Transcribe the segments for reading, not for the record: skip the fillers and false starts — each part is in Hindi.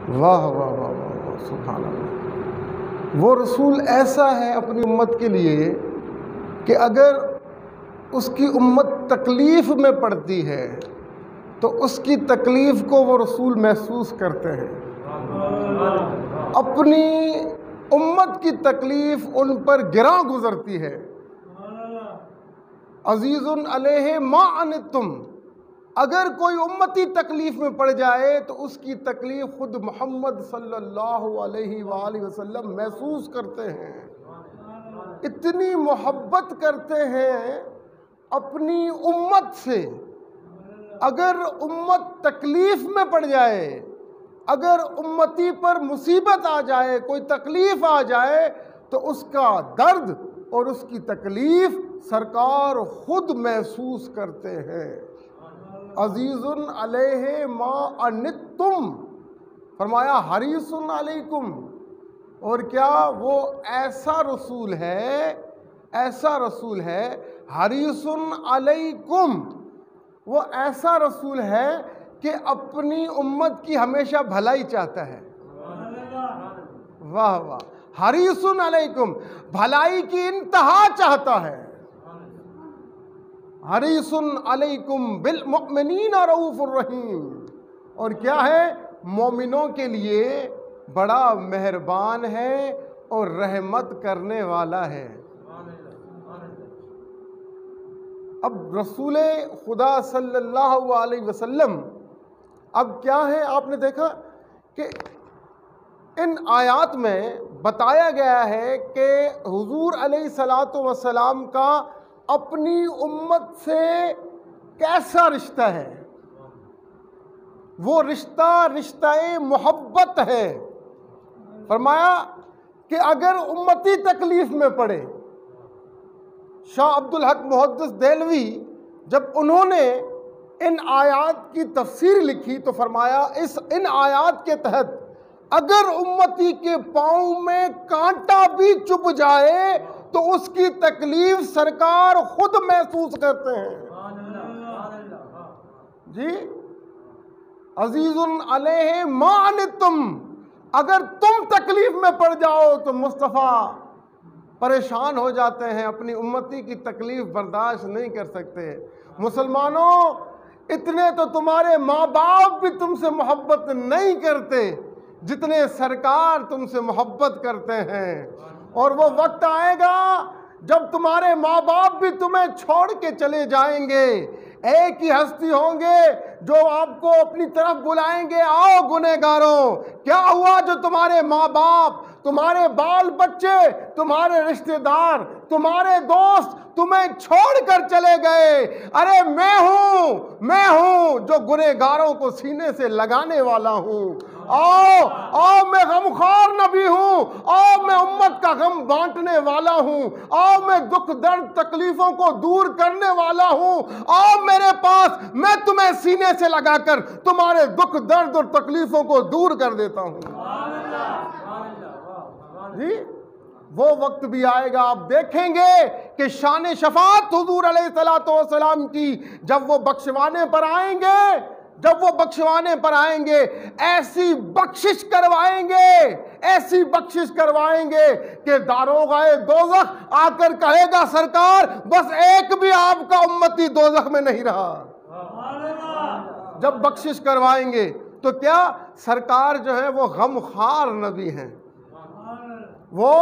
वाह वाह वाह वाह वाह, सुभान अल्लाह। वो रसूल ऐसा है अपनी उम्मत के लिए कि अगर उसकी उम्मत तकलीफ़ में पड़ती है तो उसकी तकलीफ़ को वो रसूल महसूस करते हैं। अपनी उम्मत की तकलीफ़ उन पर गिरा गुजरती है। अज़ीज़ुन अलैहि मा अनित्तुम, अगर कोई उम्मती तकलीफ़ में पड़ जाए तो उसकी तकलीफ़ खुद मोहम्मद सल्लल्लाहु अलैहि वसल्लम महसूस करते हैं। इतनी मोहब्बत करते हैं अपनी उम्मत से। अगर उम्मत तकलीफ़ में पड़ जाए, अगर उम्मती पर मुसीबत आ जाए, कोई तकलीफ़ आ जाए, तो उसका दर्द और उसकी तकलीफ़ सरकार खुद महसूस करते हैं। अज़ीज़ुन अलैहि मा अनित्तुम, फरमाया हरीसुन अलैकुम। और क्या वो ऐसा रसूल है, ऐसा रसूल है, हरीसुन अलैकुम, वो ऐसा रसूल है कि अपनी उम्मत की हमेशा भलाई चाहता है। वाह वाह, हरीसुन अलैकुम, भलाई की इंतहा चाहता है। हरीसुन अलैकुम बिल मुमिनीन रऊफुर रहीम, और क्या है, मोमिनों के लिए बड़ा मेहरबान है और रहमत करने वाला है। अब रसूल खुदा सल्लल्लाहु अलैहि वसल्लम, अब क्या है, आपने देखा कि इन आयात में बताया गया है कि हुजूर अलैहिस्सलातु वस्सलाम का अपनी उम्मत से कैसा रिश्ता है। वो रिश्ता रिश्ता मोहब्बत है। फरमाया कि अगर उम्मती तकलीफ़ में पड़े, शाह अब्दुल हक मुहद्दिस देलवी जब उन्होंने इन आयात की तफसीर लिखी तो फरमाया इन आयात के तहत अगर उम्मती के पाँव में कांटा भी चुभ जाए तो उसकी तकलीफ सरकार खुद महसूस करते हैं। जी, अजीजुन अलैहि मा अनित्तुम, अगर तुम तकलीफ में पड़ जाओ तो मुस्तफ़ा परेशान हो जाते हैं, अपनी उम्मती की तकलीफ बर्दाश्त नहीं कर सकते। मुसलमानों, इतने तो तुम्हारे माँ बाप भी तुमसे मोहब्बत नहीं करते जितने सरकार तुमसे मोहब्बत करते हैं। और वो वक्त आएगा जब तुम्हारे माँ बाप भी तुम्हें छोड़ के चले जाएंगे। एक ही हस्ती होंगे जो आपको अपनी तरफ बुलाएंगे, आओ गुनहगारों। क्या हुआ जो तुम्हारे माँ बाप, तुम्हारे बाल बच्चे, तुम्हारे रिश्तेदार, तुम्हारे दोस्त तुम्हें छोड़कर चले गए? अरे मैं हूं जो गुनहगारों को सीने से लगाने वाला हूं। आओ मैं गमख्वार नबी हूं, आओ मैं उम्मत का गम बांटने वाला हूं, आओ मैं दुख दर्द तकलीफों को दूर करने वाला हूं, आओ मेरे पास, मैं तुम्हें सीने से लगाकर तुम्हारे दुख दर्द और तकलीफों को दूर कर देता हूं। जी, वो वक्त भी आएगा, आप देखेंगे कि शान शफात हुजूर अलैहिस्सलातु वस्सलाम की जब वो बख्शवाने पर आएंगे, जब वो बख्शवाने पर आएंगे, ऐसी बख्शिश करवाएंगे, ऐसी बख्शिश करवाएंगे कि दारोगाए दोज़ख आकर कहेगा, सरकार बस एक भी आपका उम्मती दोज़ख में नहीं रहा। जब बख्शिश करवाएंगे तो क्या, सरकार जो है वो गमख्वार नबी हैं, वो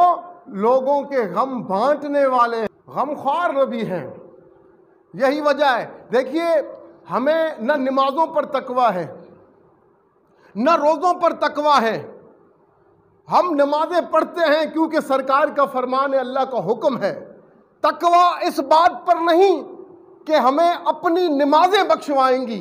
लोगों के गम बांटने वाले गमख्वार नबी हैं। यही वजह है, देखिए हमें न नमाजों पर तकवा है, न रोज़ों पर तकवा है। हम नमाजें पढ़ते हैं क्योंकि सरकार का फरमान है, अल्लाह का हुक्म है। तकवा इस बात पर नहीं कि हमें अपनी नमाजें बख्शवाएंगी,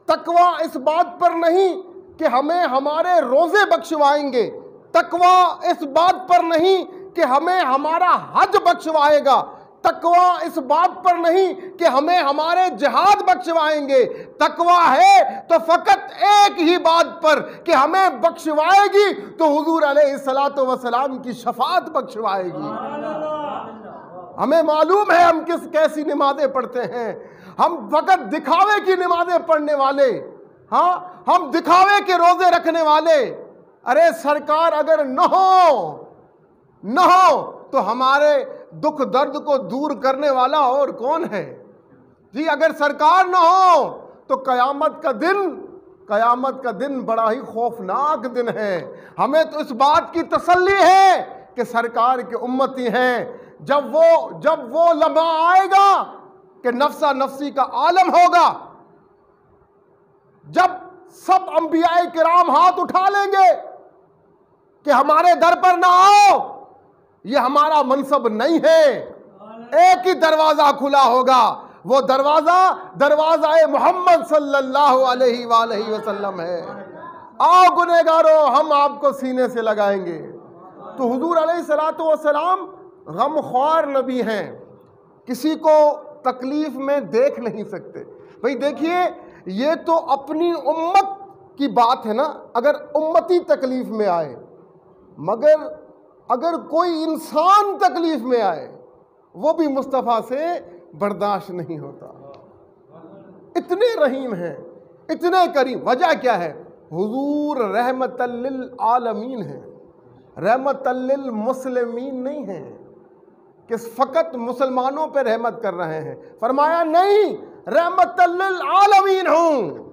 तकवा इस बात पर नहीं कि हमें हमारे रोज़े बख्शवाएंगे, तकवा इस बात पर नहीं कि हमें हमारा हज बख्शवाएगा, तकवा इस बात पर नहीं कि हमें हमारे जिहाद बख्शवाएंगे। तकवा है तो फकत एक ही बात पर कि हमें बख्शवाएगी तो हुजूर अलैहिस्सलातु वस्सलाम की शफाअत बख्शवाएगी। हमें मालूम है हम कैसी नमाजें पढ़ते हैं। हम फकत दिखावे की नमाजें पढ़ने वाले, हाँ, हम दिखावे के रोजे रखने वाले, अरे सरकार अगर न हो तो हमारे दुख दर्द को दूर करने वाला और कौन है जी। अगर सरकार न हो तो कयामत का दिन बड़ा ही खौफनाक दिन है। हमें तो इस बात की तसल्ली है कि सरकार के उम्मती हैं। जब वो लम्हा आएगा कि नफ्सा नफ्सी का आलम होगा, जब सब अंबियाए किराम हाथ उठा लेंगे कि हमारे दर पर ना आओ, ये हमारा मनसब नहीं है, एक ही दरवाजा खुला होगा, वो दरवाजा मोहम्मद सल्लल्लाहु अलैहि वसल्लम है। आओ गुनहगारों, हम आपको सीने से लगाएंगे। तो हुजूर अलैहिस्सलातु वस्सलाम गमख्वार नबी हैं, किसी को तकलीफ में देख नहीं सकते। भाई देखिए, ये तो अपनी उम्मत की बात है ना, अगर उम्मती तकलीफ में आए, मगर अगर कोई इंसान तकलीफ में आए वो भी मुस्तफ़ा से बर्दाश्त नहीं होता। इतने रहीम हैं, इतने करीम। वजह क्या है? हुजूर रहमतल लिल आलमीन है, रहमतल लिल मुस्लिमीन नहीं है कि फ़कत मुसलमानों पे रहमत कर रहे हैं। फरमाया नहीं, रहमतल लिल आलमीन हूँ।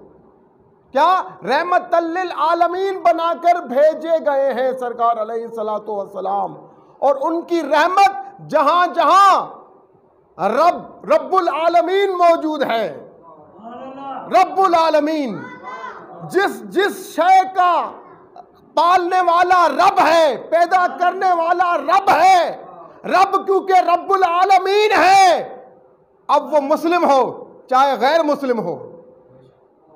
क्या? रहमतल लिल आलमीन बनाकर भेजे गए हैं सरकार अलैहिस्सलातु वस्सलाम। और उनकी रहमत जहां जहां रब्बुल आलमीन मौजूद है, रब्बुल आलमीन जिस शय का पालने वाला रब है, पैदा करने वाला रब है, रब क्योंकि रब्बुल आलमीन है। अब वो मुस्लिम हो चाहे गैर मुस्लिम हो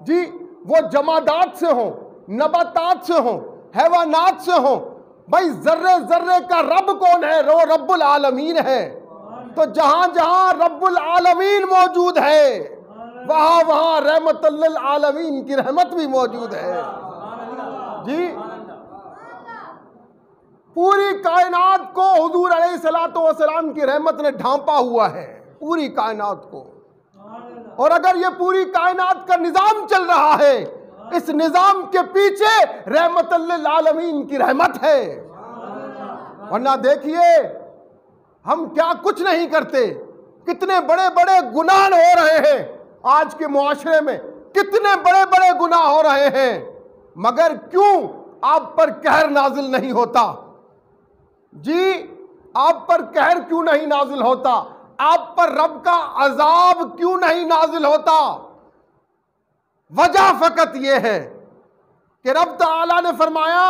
जी, वो जमादात से हो, नबातात से हो, हैवानात से हो, भाई जर्रे जर्रे का रब कौन है? वो रब्बुल आलमीन है। तो जहां जहां रब्बुल आलमीन मौजूद है, वहां वहां रहमतुल लिल आलमीन की रहमत भी मौजूद है जी। पूरी कायनात को हुजूर अलैहिस्सलातु वस्सलाम की रहमत ने ढांपा हुआ है, पूरी कायनात को। और अगर ये पूरी कायनात का निजाम चल रहा है, इस निजाम के पीछे रहमतुल लिल आलमीन की रहमत है। वरना देखिए, हम क्या कुछ नहीं करते, कितने बड़े बड़े गुनाह हो रहे हैं आज के मुआशरे में, कितने बड़े बड़े गुनाह हो रहे हैं, मगर क्यों आप पर कहर नाजिल नहीं होता जी? आप पर कहर क्यों नहीं नाजिल होता? आप पर रब का अजाब क्यों नहीं नाजिल होता? वजह फकत यह है कि रब ताला ने फरमाया,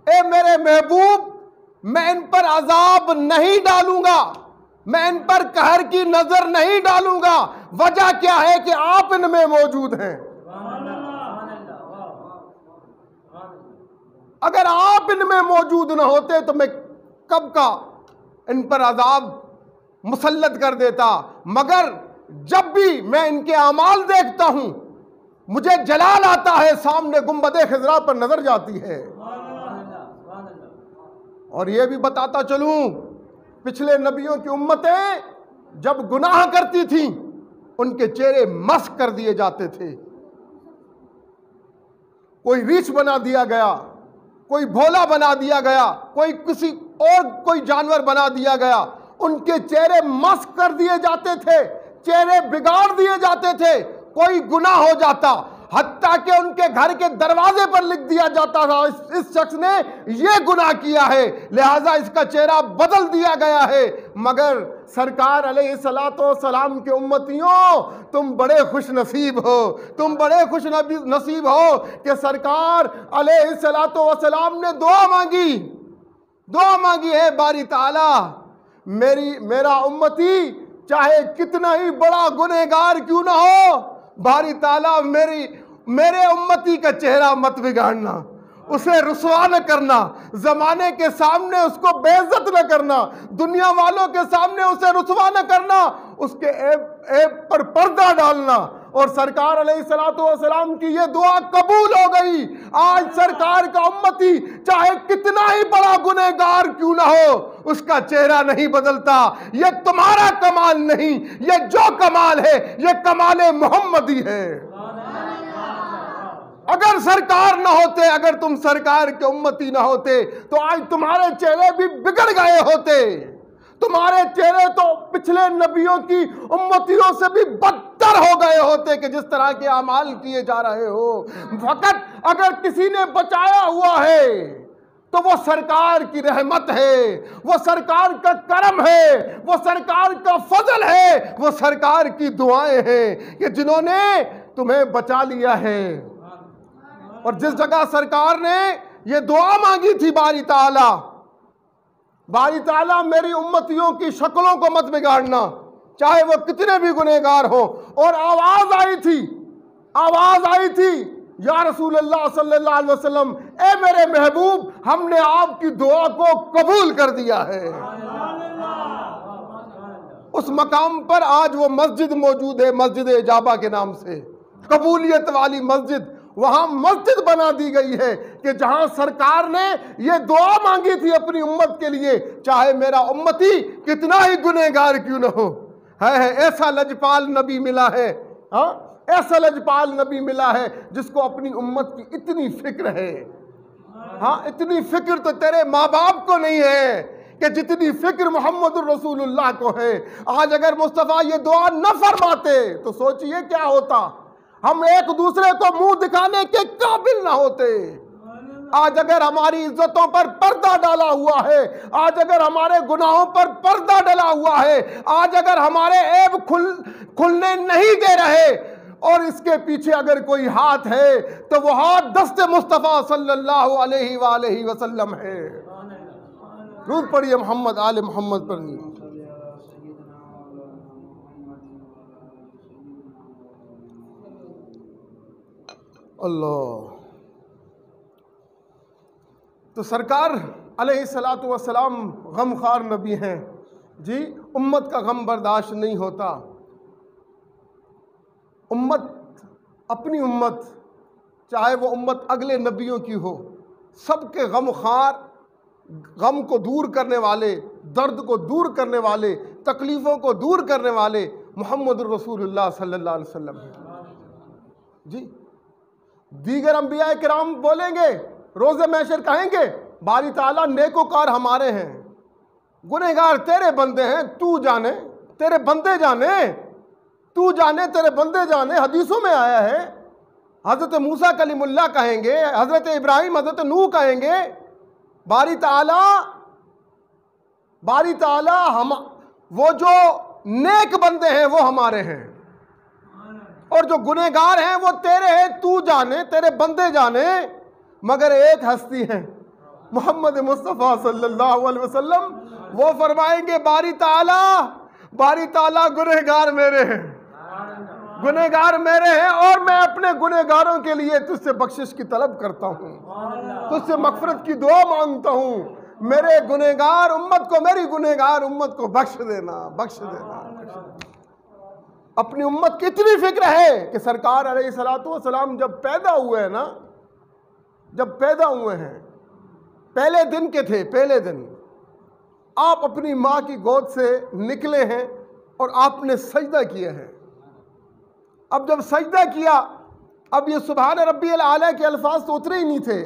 ए मेरे महबूब, मैं इन पर अजाब नहीं डालूंगा, मैं इन पर कहर की नजर नहीं डालूंगा। वजह क्या है? कि आप इनमें मौजूद हैं। अगर आप इनमें मौजूद न होते तो मैं कब का इन पर अजाब मुसल्लत कर देता। मगर जब भी मैं इनके अमाल देखता हूं, मुझे जलाल आता है, सामने गुंबदे खिजरा पर नजर जाती है। और यह भी बताता चलूं, पिछले नबियों की उम्मतें जब गुनाह करती थीं, उनके चेहरे मस्क कर दिए जाते थे। कोई रीछ बना दिया गया, कोई भोला बना दिया गया, कोई किसी और कोई जानवर बना दिया गया, उनके चेहरे मस्क कर दिए जाते थे, चेहरे बिगाड़ दिए जाते थे। कोई गुनाह हो जाता, हत्ता कि उनके घर के दरवाजे पर लिख दिया जाता था, इस शख्स ने ये गुनाह किया है, लिहाजा इसका चेहरा बदल दिया गया है। मगर सरकार अलैहिस्सलातु वस्सलाम के उम्मतियों, तुम बड़े खुश नसीब हो, तुम बड़े खुश नसीब हो कि सरकार अलैहिस्सलातु वस्सलाम ने दुआ मांगी है, बारी ताला मेरा उम्मती चाहे कितना ही बड़ा गुनहगार क्यों ना हो, बारी ताला मेरे उम्मती का चेहरा मत बिगाड़ना, उसे रुसवा न करना, जमाने के सामने उसको बेइज्जत न करना, दुनिया वालों के सामने उसे रुसवा न करना, उसके ऐब पर पर्दा डालना। और सरकार अलैहिस्सलातु वस्सलाम की ये दुआ कबूल हो गई। आज सरकार का उम्मती चाहे कितना ही बड़ा गुनहगार क्यों ना हो, उसका चेहरा नहीं बदलता। ये तुम्हारा कमाल नहीं, ये जो कमाल है ये कमाल मोहम्मदी है। अगर सरकार न होते, अगर तुम सरकार के उम्मती न होते तो आज तुम्हारे चेहरे भी बिगड़ गए होते। तुम्हारे चेहरे तो पिछले नबियों की उम्मतियों से भी बदतर हो गए होते कि जिस तरह के अमाल किए जा रहे हो। फकत अगर किसी ने बचाया हुआ है तो वो सरकार की रहमत है, वो सरकार का करम है, वो सरकार का फजल है, वो सरकार की दुआएं हैं कि जिन्होंने तुम्हें बचा लिया है। और जिस जगह सरकार ने ये दुआ मांगी थी, बारी ताला मेरी उम्मतियों की शक्लों को मत बिगाड़ना, चाहे वो कितने भी गुनहगार हो। और आवाज आई थी या रसूल अल्लाह सल्लल्लाहु अलैहि वसल्लम, ए मेरे महबूब, हमने आपकी दुआ को कबूल कर दिया है। उस मकाम पर आज वो मस्जिद मौजूद है, मस्जिद इजाबा के नाम से, कबूलियत वाली मस्जिद। वहां मस्जिद बना दी गई है कि जहां सरकार ने ये दुआ मांगी थी अपनी उम्मत के लिए, चाहे मेरा उम्मती कितना ही गुनहगार क्यों न हो। है ऐसा लजपाल नबी मिला है, ऐसा लजपाल नबी मिला है जिसको अपनी उम्मत की इतनी फिक्र है। इतनी फिक्र तो तेरे माँ बाप को नहीं है कि जितनी फिक्र मोहम्मद रसूलुल्लाह को है। आज अगर मुस्तफ़ा ये दुआ न फरमाते तो सोचिए क्या होता। हम एक दूसरे को मुंह दिखाने के काबिल ना होते। आज अगर हमारी इज्जतों पर पर्दा डाला हुआ है, आज अगर हमारे गुनाहों पर पर्दा डाला हुआ है, आज अगर हमारे ऐब खुलने नहीं दे रहे, और इसके पीछे अगर कोई हाथ है तो वो हाथ दस्ते मुस्तफ़ा सल्लल्लाहु अलैहि वसल्लम है। रूह पढ़िए मोहम्मद आले मोहम्मद पढ़िए। अल्लाह। तो सरकार अलैहिस्सलातु वस्सलाम गमखार नबी हैं जी। उम्मत का गम बर्दाश्त नहीं होता। उम्मत, अपनी उम्मत, चाहे वो उम्मत अगले नबियों की हो, सबके गमखार, गम को दूर करने वाले, दर्द को दूर करने वाले, तकलीफ़ों को दूर करने वाले मोहम्मद रसूलुल्लाह सल्लल्लाहु अलैहि वसल्लम हैं जी। दीगर अंबिया किराम बोलेंगे, रोज़े महशर कहेंगे, बारी ताला नेकोकार हमारे हैं, गुनहगार तेरे बंदे हैं, तू जाने, तेरे बंदे जाने, तू जाने, तेरे बंदे जाने। हदीसों में आया है। हज़रत मूसा कलीमुल्लाह कहेंगे, हज़रत इब्राहिम, हज़रत नूह कहेंगे, बारी ताला हम, वो जो नेक बंदे हैं वो हमारे हैं, और जो गुनहगार हैं वो तेरे हैं, तू जाने, तेरे बंदे जाने। मगर एक हस्ती है मोहम्मद मुस्तफ़ा सल्लल्लाहु अलैहि वसल्लम, वो फरमाएंगे बारी ताला गुनहगार मेरे हैं, गुनहगार मेरे हैं, और मैं अपने गुनहगारों के लिए तुझसे बख्शिश की तलब करता हूँ, तुझसे मग़फ़िरत की दुआ मांगता हूँ। मेरे गुनहगार उम्मत को, मेरी गुनहगार उम्मत को बख्श देना, बख्श देना। अपनी उम्मत की इतनी फिक्र है कि सरकार अलैहिस्सलातु वस्सलाम जब पैदा हुए हैं ना, जब पैदा हुए हैं, पहले दिन के थे, पहले दिन आप अपनी माँ की गोद से निकले हैं और आपने सजदा किया है। अब जब सजदा किया, अब ये सुभान रब्बियल आला के अल्फाज तो उतरे ही नहीं थे,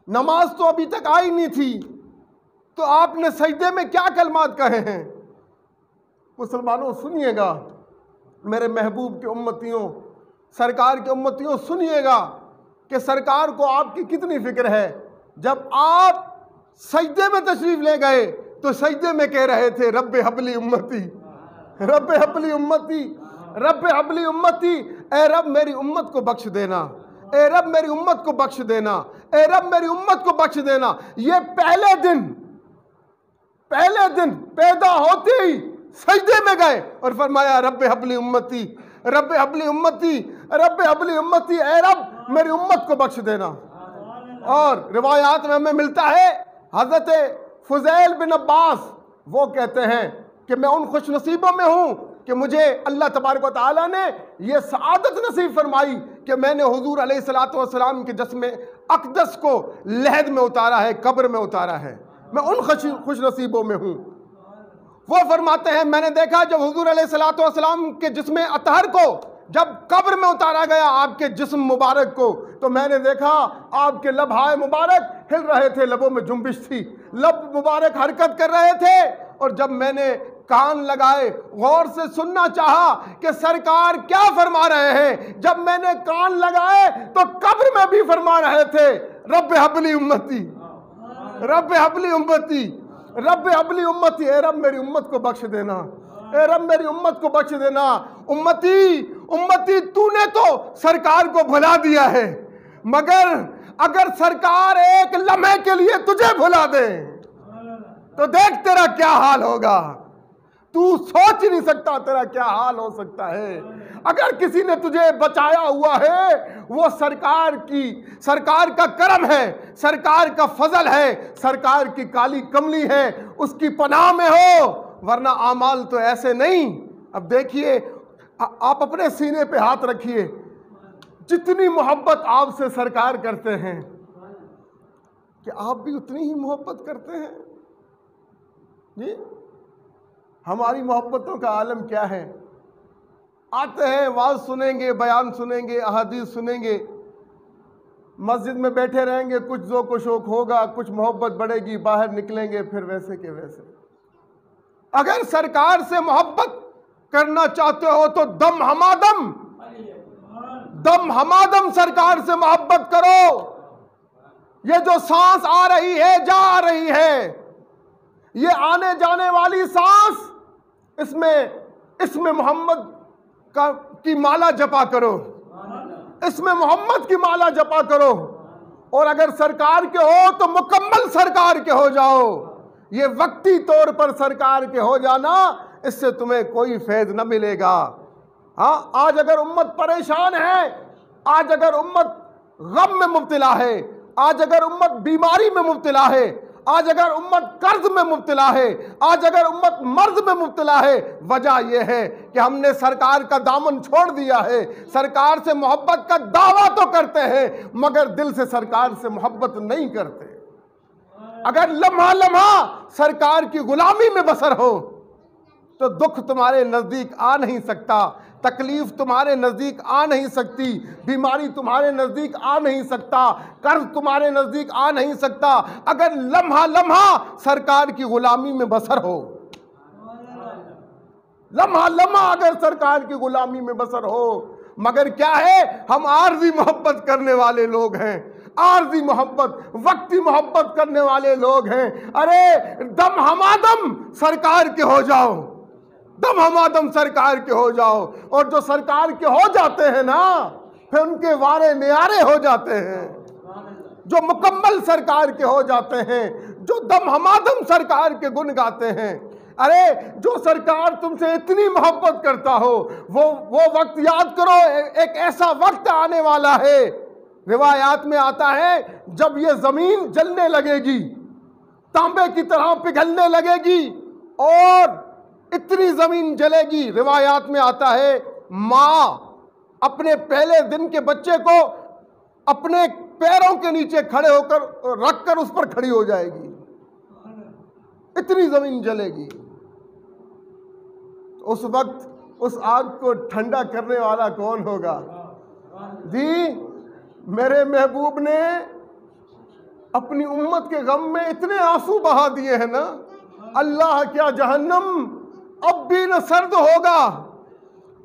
नमाज तो अभी तक आई नहीं थी, तो आपने सजदे में क्या कलमात कहे हैं? मुसलमानों सुनिएगा, मेरे महबूब के उम्मतियों, सरकार के उम्मतियों सुनिएगा कि सरकार को आपकी कितनी फिक्र है। जब आप सजदे में तशरीफ ले गए तो सजदे में कह रहे थे, रब्बे हबली उम्मती, रब्बे हबली उम्मती, रब्बे हबली उम्मती, ए रब मेरी उम्मत को बख्श देना, ए रब मेरी उम्मत को बख्श देना, ए रब मेरी उम्मत को बख्श देना। ये पहले दिन पैदा होते ही सजदे में गए और फरमाया रब्बे हबली उम्मती, रब्बे हबली उम्मती, रब्बे हबली उम्मती, ए रब मेरी उम्मत को बख्श देना। और रिवायात में हमें मिलता है, हज़रत फुज़ैल बिन अब्बास वो कहते हैं कि मैं उन खुश नसीबों में हूँ कि मुझे अल्लाह तबारक व तआला ने ये सआदत नसीब फरमाई कि मैंने हुजूर अलैहिस्सलातु वस्सलाम के जिस्म अक़दस को लहद में उतारा है, कब्र में उतारा है। मैं उन खुश नसीबों में हूँ। वो फरमाते हैं, मैंने देखा जब हुजूर अलैहिस्सलातु वस्सलाम के जिस्म अतहर को जब कब्र में उतारा गया आपके जिस्म मुबारक को, तो मैंने देखा आपके लबहाए मुबारक हिल रहे थे, लबों में जुम्बिश थी, लब मुबारक हरकत कर रहे थे। और जब मैंने कान लगाए, गौर से सुनना चाहा कि सरकार क्या फरमा रहे हैं, जब मैंने कान लगाए तो कब्र में भी फरमा रहे थे, रब्बे हबली उम्मती, रब्बे हबली उम्मती, रब्बे हबली उम्मती। ए रब मेरी उम्मत को बख्श देना, ए रब मेरी उम्मत को बख्श देना। उम्मती उम्मती तूने तो सरकार को भुला दिया है, मगर अगर सरकार एक लम्हे के लिए तुझे भुला दे तो देख तेरा क्या हाल होगा। तू सोच ही नहीं सकता तेरा क्या हाल हो सकता है। अगर किसी ने तुझे बचाया हुआ है वो सरकार का करम है, सरकार का फजल है, सरकार की काली कमली है, उसकी पनाह में हो, वरना आमाल तो ऐसे नहीं। अब देखिए, आप अपने सीने पे हाथ रखिए, जितनी मोहब्बत आपसे सरकार करते हैं, कि आप भी उतनी ही मोहब्बत करते हैं जी। हमारी मोहब्बतों का आलम क्या है? आते हैं, वाज सुनेंगे, बयान सुनेंगे, अहादीस सुनेंगे, मस्जिद में बैठे रहेंगे, कुछ जो कुछ शौक होगा, कुछ मोहब्बत बढ़ेगी, बाहर निकलेंगे फिर वैसे के वैसे। अगर सरकार से मोहब्बत करना चाहते हो तो दम हमादम सरकार से मोहब्बत करो। ये जो सांस आ रही है, जा रही है, ये आने जाने वाली सांस, इसमें मोहम्मद की माला जपा करो, इसमें मोहम्मद की माला जपा करो। और अगर सरकार के हो तो मुकम्मल सरकार के हो जाओ। ये वक्ती तौर पर सरकार के हो जाना, इससे तुम्हें कोई फैज़ न मिलेगा। हाँ, आज अगर उम्मत परेशान है, आज अगर उम्मत गम में मुब्तला है, आज अगर उम्मत बीमारी में मुब्तला है, आज अगर उम्मत कर्ज में मुब्तला है, आज अगर उम्मत मर्ज में मुब्तला है, वजह यह है कि हमने सरकार का दामन छोड़ दिया है। सरकार से मोहब्बत का दावा तो करते हैं मगर दिल से सरकार से मोहब्बत नहीं करते। अगर लम्हा लम्हा सरकार की गुलामी में बसर हो तो दुख तुम्हारे नज़दीक आ नहीं सकता, तकलीफ तुम्हारे नज़दीक आ नहीं सकती, बीमारी तुम्हारे नज़दीक आ नहीं सकता, कर्ज तुम्हारे नज़दीक आ नहीं सकता, अगर लम्हा लम्हा सरकार की गुलामी में बसर हो। लम्हा लम्हा अगर सरकार की गुलामी में बसर हो। मगर क्या है, हम आर्जी मोहब्बत करने वाले लोग हैं, आर्जी मोहब्बत, वक्ती मोहब्बत करने वाले लोग हैं। अरे दम हमादम सरकार के हो जाओ, दम हमादम सरकार के हो जाओ। और जो सरकार के हो जाते हैं ना, फिर उनके वारे न्यारे हो जाते हैं। जो मुकम्मल सरकार के हो जाते हैं, जो दम हमादम सरकार के गुण गाते हैं। अरे जो सरकार तुमसे इतनी मोहब्बत करता हो, वो वक्त याद करो, एक ऐसा वक्त आने वाला है, रिवायात में आता है, जब ये जमीन जलने लगेगी, तांबे की तरह पिघलने लगेगी और इतनी जमीन जलेगी। रिवायात में आता है, माँ अपने पहले दिन के बच्चे को अपने पैरों के नीचे खड़े होकर रखकर उस पर खड़ी हो जाएगी, इतनी जमीन जलेगी। उस वक्त उस आग को ठंडा करने वाला कौन होगा? जी, मेरे महबूब ने अपनी उम्मत के गम में इतने आंसू बहा दिए हैं ना, अल्लाह क्या जहन्नम अब भी न सर्द होगा,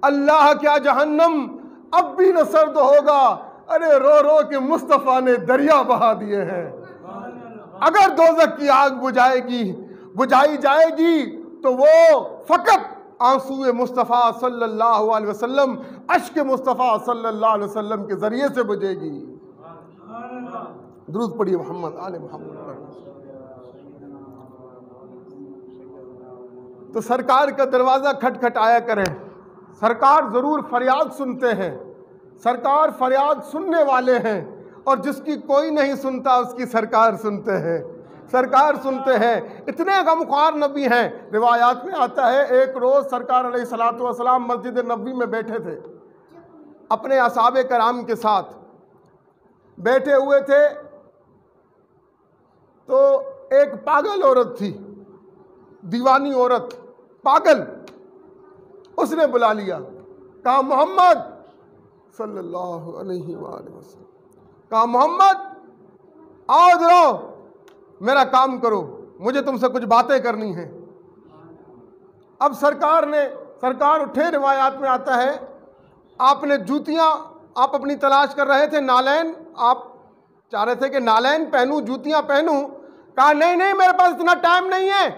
अल्लाह क्या जहन्नम अब भी न सर्द होगा। अरे रो रो के मुस्तफ़ा ने दरिया बहा दिए हैं। अगर दोज़ख की आग बुझाई जाएगी तो वो फकत आंसूए मुस्तफ़ा सल्लल्लाहु अलैहि वसल्लम, अश्क मुस्तफ़ा सल्लल्लाहु अलैहि वसल्लम के ज़रिए से बुझेगी। दुरूद पढ़िए मोहम्मद आले मोहम्मद। तो सरकार का दरवाज़ा खटखटाया करें। सरकार ज़रूर फरियाद सुनते हैं, सरकार फरियाद सुनने वाले हैं, और जिसकी कोई नहीं सुनता उसकी सरकार सुनते हैं, सरकार सुनते हैं। इतने गमख्वार नबी हैं। रिवायात में आता है, एक रोज़ सरकार अलैहिस्सलातु वस्सलाम मस्जिद नबवी में बैठे थे, अपने असहाबे कराम के साथ बैठे हुए थे, तो एक पागल औरत थी, दीवानी औरत, पागल। उसने बुला लिया, कहा मोहम्मद सल्लल्लाहु अलैहि वसल्लम। कहा मोहम्मद आओ इधर, मेरा काम करो, मुझे तुमसे कुछ बातें करनी है। अब सरकार उठे, रिवायात में आता है आपने जूतियां, आप अपनी तलाश कर रहे थे, नालैन, आप चाह रहे थे कि नालैन पहनूं, जूतियां पहनूं। कहा नहीं नहीं, मेरे पास इतना टाइम नहीं है,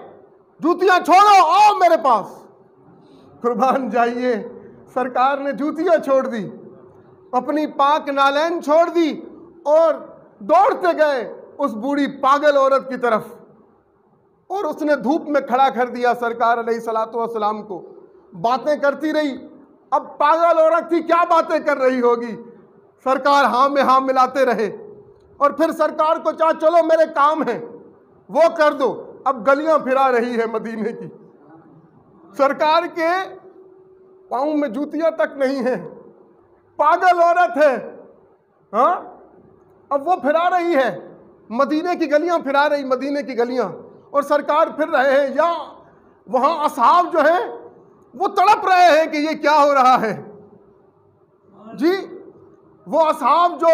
जूतियां छोड़ो, आओ मेरे पास। कुर्बान जाइए, सरकार ने जूतियां छोड़ दी, अपनी पाक नालैन छोड़ दी और दौड़ते गए उस बूढ़ी पागल औरत की तरफ, और उसने धूप में खड़ा कर दिया सरकार अलैहिस्सलातु वस्सलाम को। बातें करती रही। अब पागल औरत थी, क्या बातें कर रही होगी। सरकार हाँ में हाँ मिलाते रहे और फिर सरकार को चाह चलो मेरे काम है वो कर दो। अब गलियां फिरा रही है मदीने की, सरकार के पाँव में जूतियां तक नहीं है, पागल औरत है। हाँ, अब वो फिरा रही है, मदीने की गलियां फिरा रही, मदीने की गलियां, और सरकार फिर रहे हैं। या वहां असहाब जो है वो तड़प रहे हैं कि ये क्या हो रहा है जी। वो असहाब जो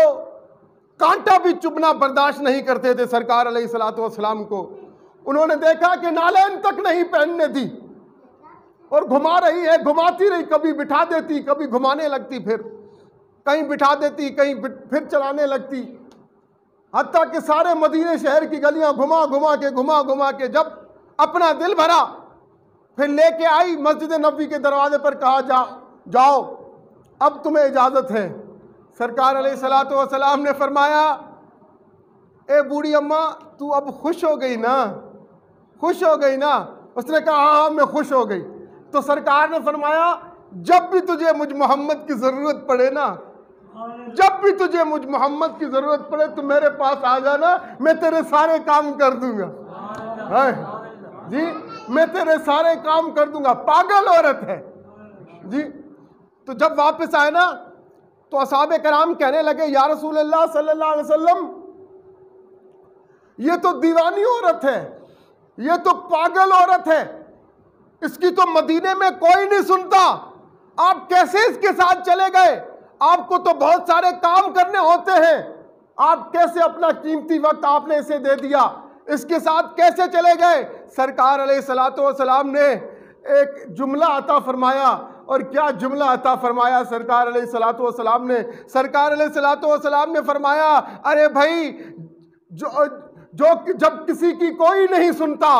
कांटा भी चुभना बर्दाश्त नहीं करते थे सरकार अलैहिस्सलातु वस्सलाम को, उन्होंने देखा कि नालैन तक नहीं पहनने दी और घुमा रही है, घुमाती रही, कभी बिठा देती, कभी घुमाने लगती, फिर कहीं बिठा देती, कहीं फिर चलाने लगती, हत्ता कि सारे मदीने शहर की गलियां घुमा घुमा के जब अपना दिल भरा, फिर लेके आई मस्जिद नबी के दरवाजे पर। कहा जाओ अब तुम्हें इजाज़त है। सरकार अलैहिस्सलातु वस्सलाम ने फरमाया, ए बूढ़ी अम्मा तू अब खुश हो गई ना, खुश हो गई ना। उसने कहा हाँ मैं खुश हो गई। तो सरकार ने फरमाया, जब भी तुझे मुझ मोहम्मद की ज़रूरत पड़े ना, जब भी तुझे मुझ मोहम्मद की ज़रूरत पड़े तो मेरे पास आ जाना, मैं तेरे सारे काम कर दूंगा। जी, मैं तेरे सारे काम कर दूंगा। पागल औरत है जी। तो जब वापस आए ना तो असहाबे कराम कहने लगे, या रसूलल्लाह सल्लल्लाहु अलैहि वसल्लम, ये तो दीवानी औरत है, ये तो पागल औरत है, इसकी तो मदीने में कोई नहीं सुनता, आप कैसे इसके साथ चले गए? आपको तो बहुत सारे काम करने होते हैं, आप कैसे अपना कीमती वक्त आपने इसे दे दिया, इसके साथ कैसे चले गए? सरकार अलैहिस्सलातु वस्सलाम ने एक जुमला अता फरमाया। और क्या जुमला अता फरमाया सरकार अलैहिस्सलातु वस्सलाम ने? सरकार अलैहिस्सलातु वस्सलाम ने फरमाया, अरे भाई जो जब किसी की कोई नहीं सुनता,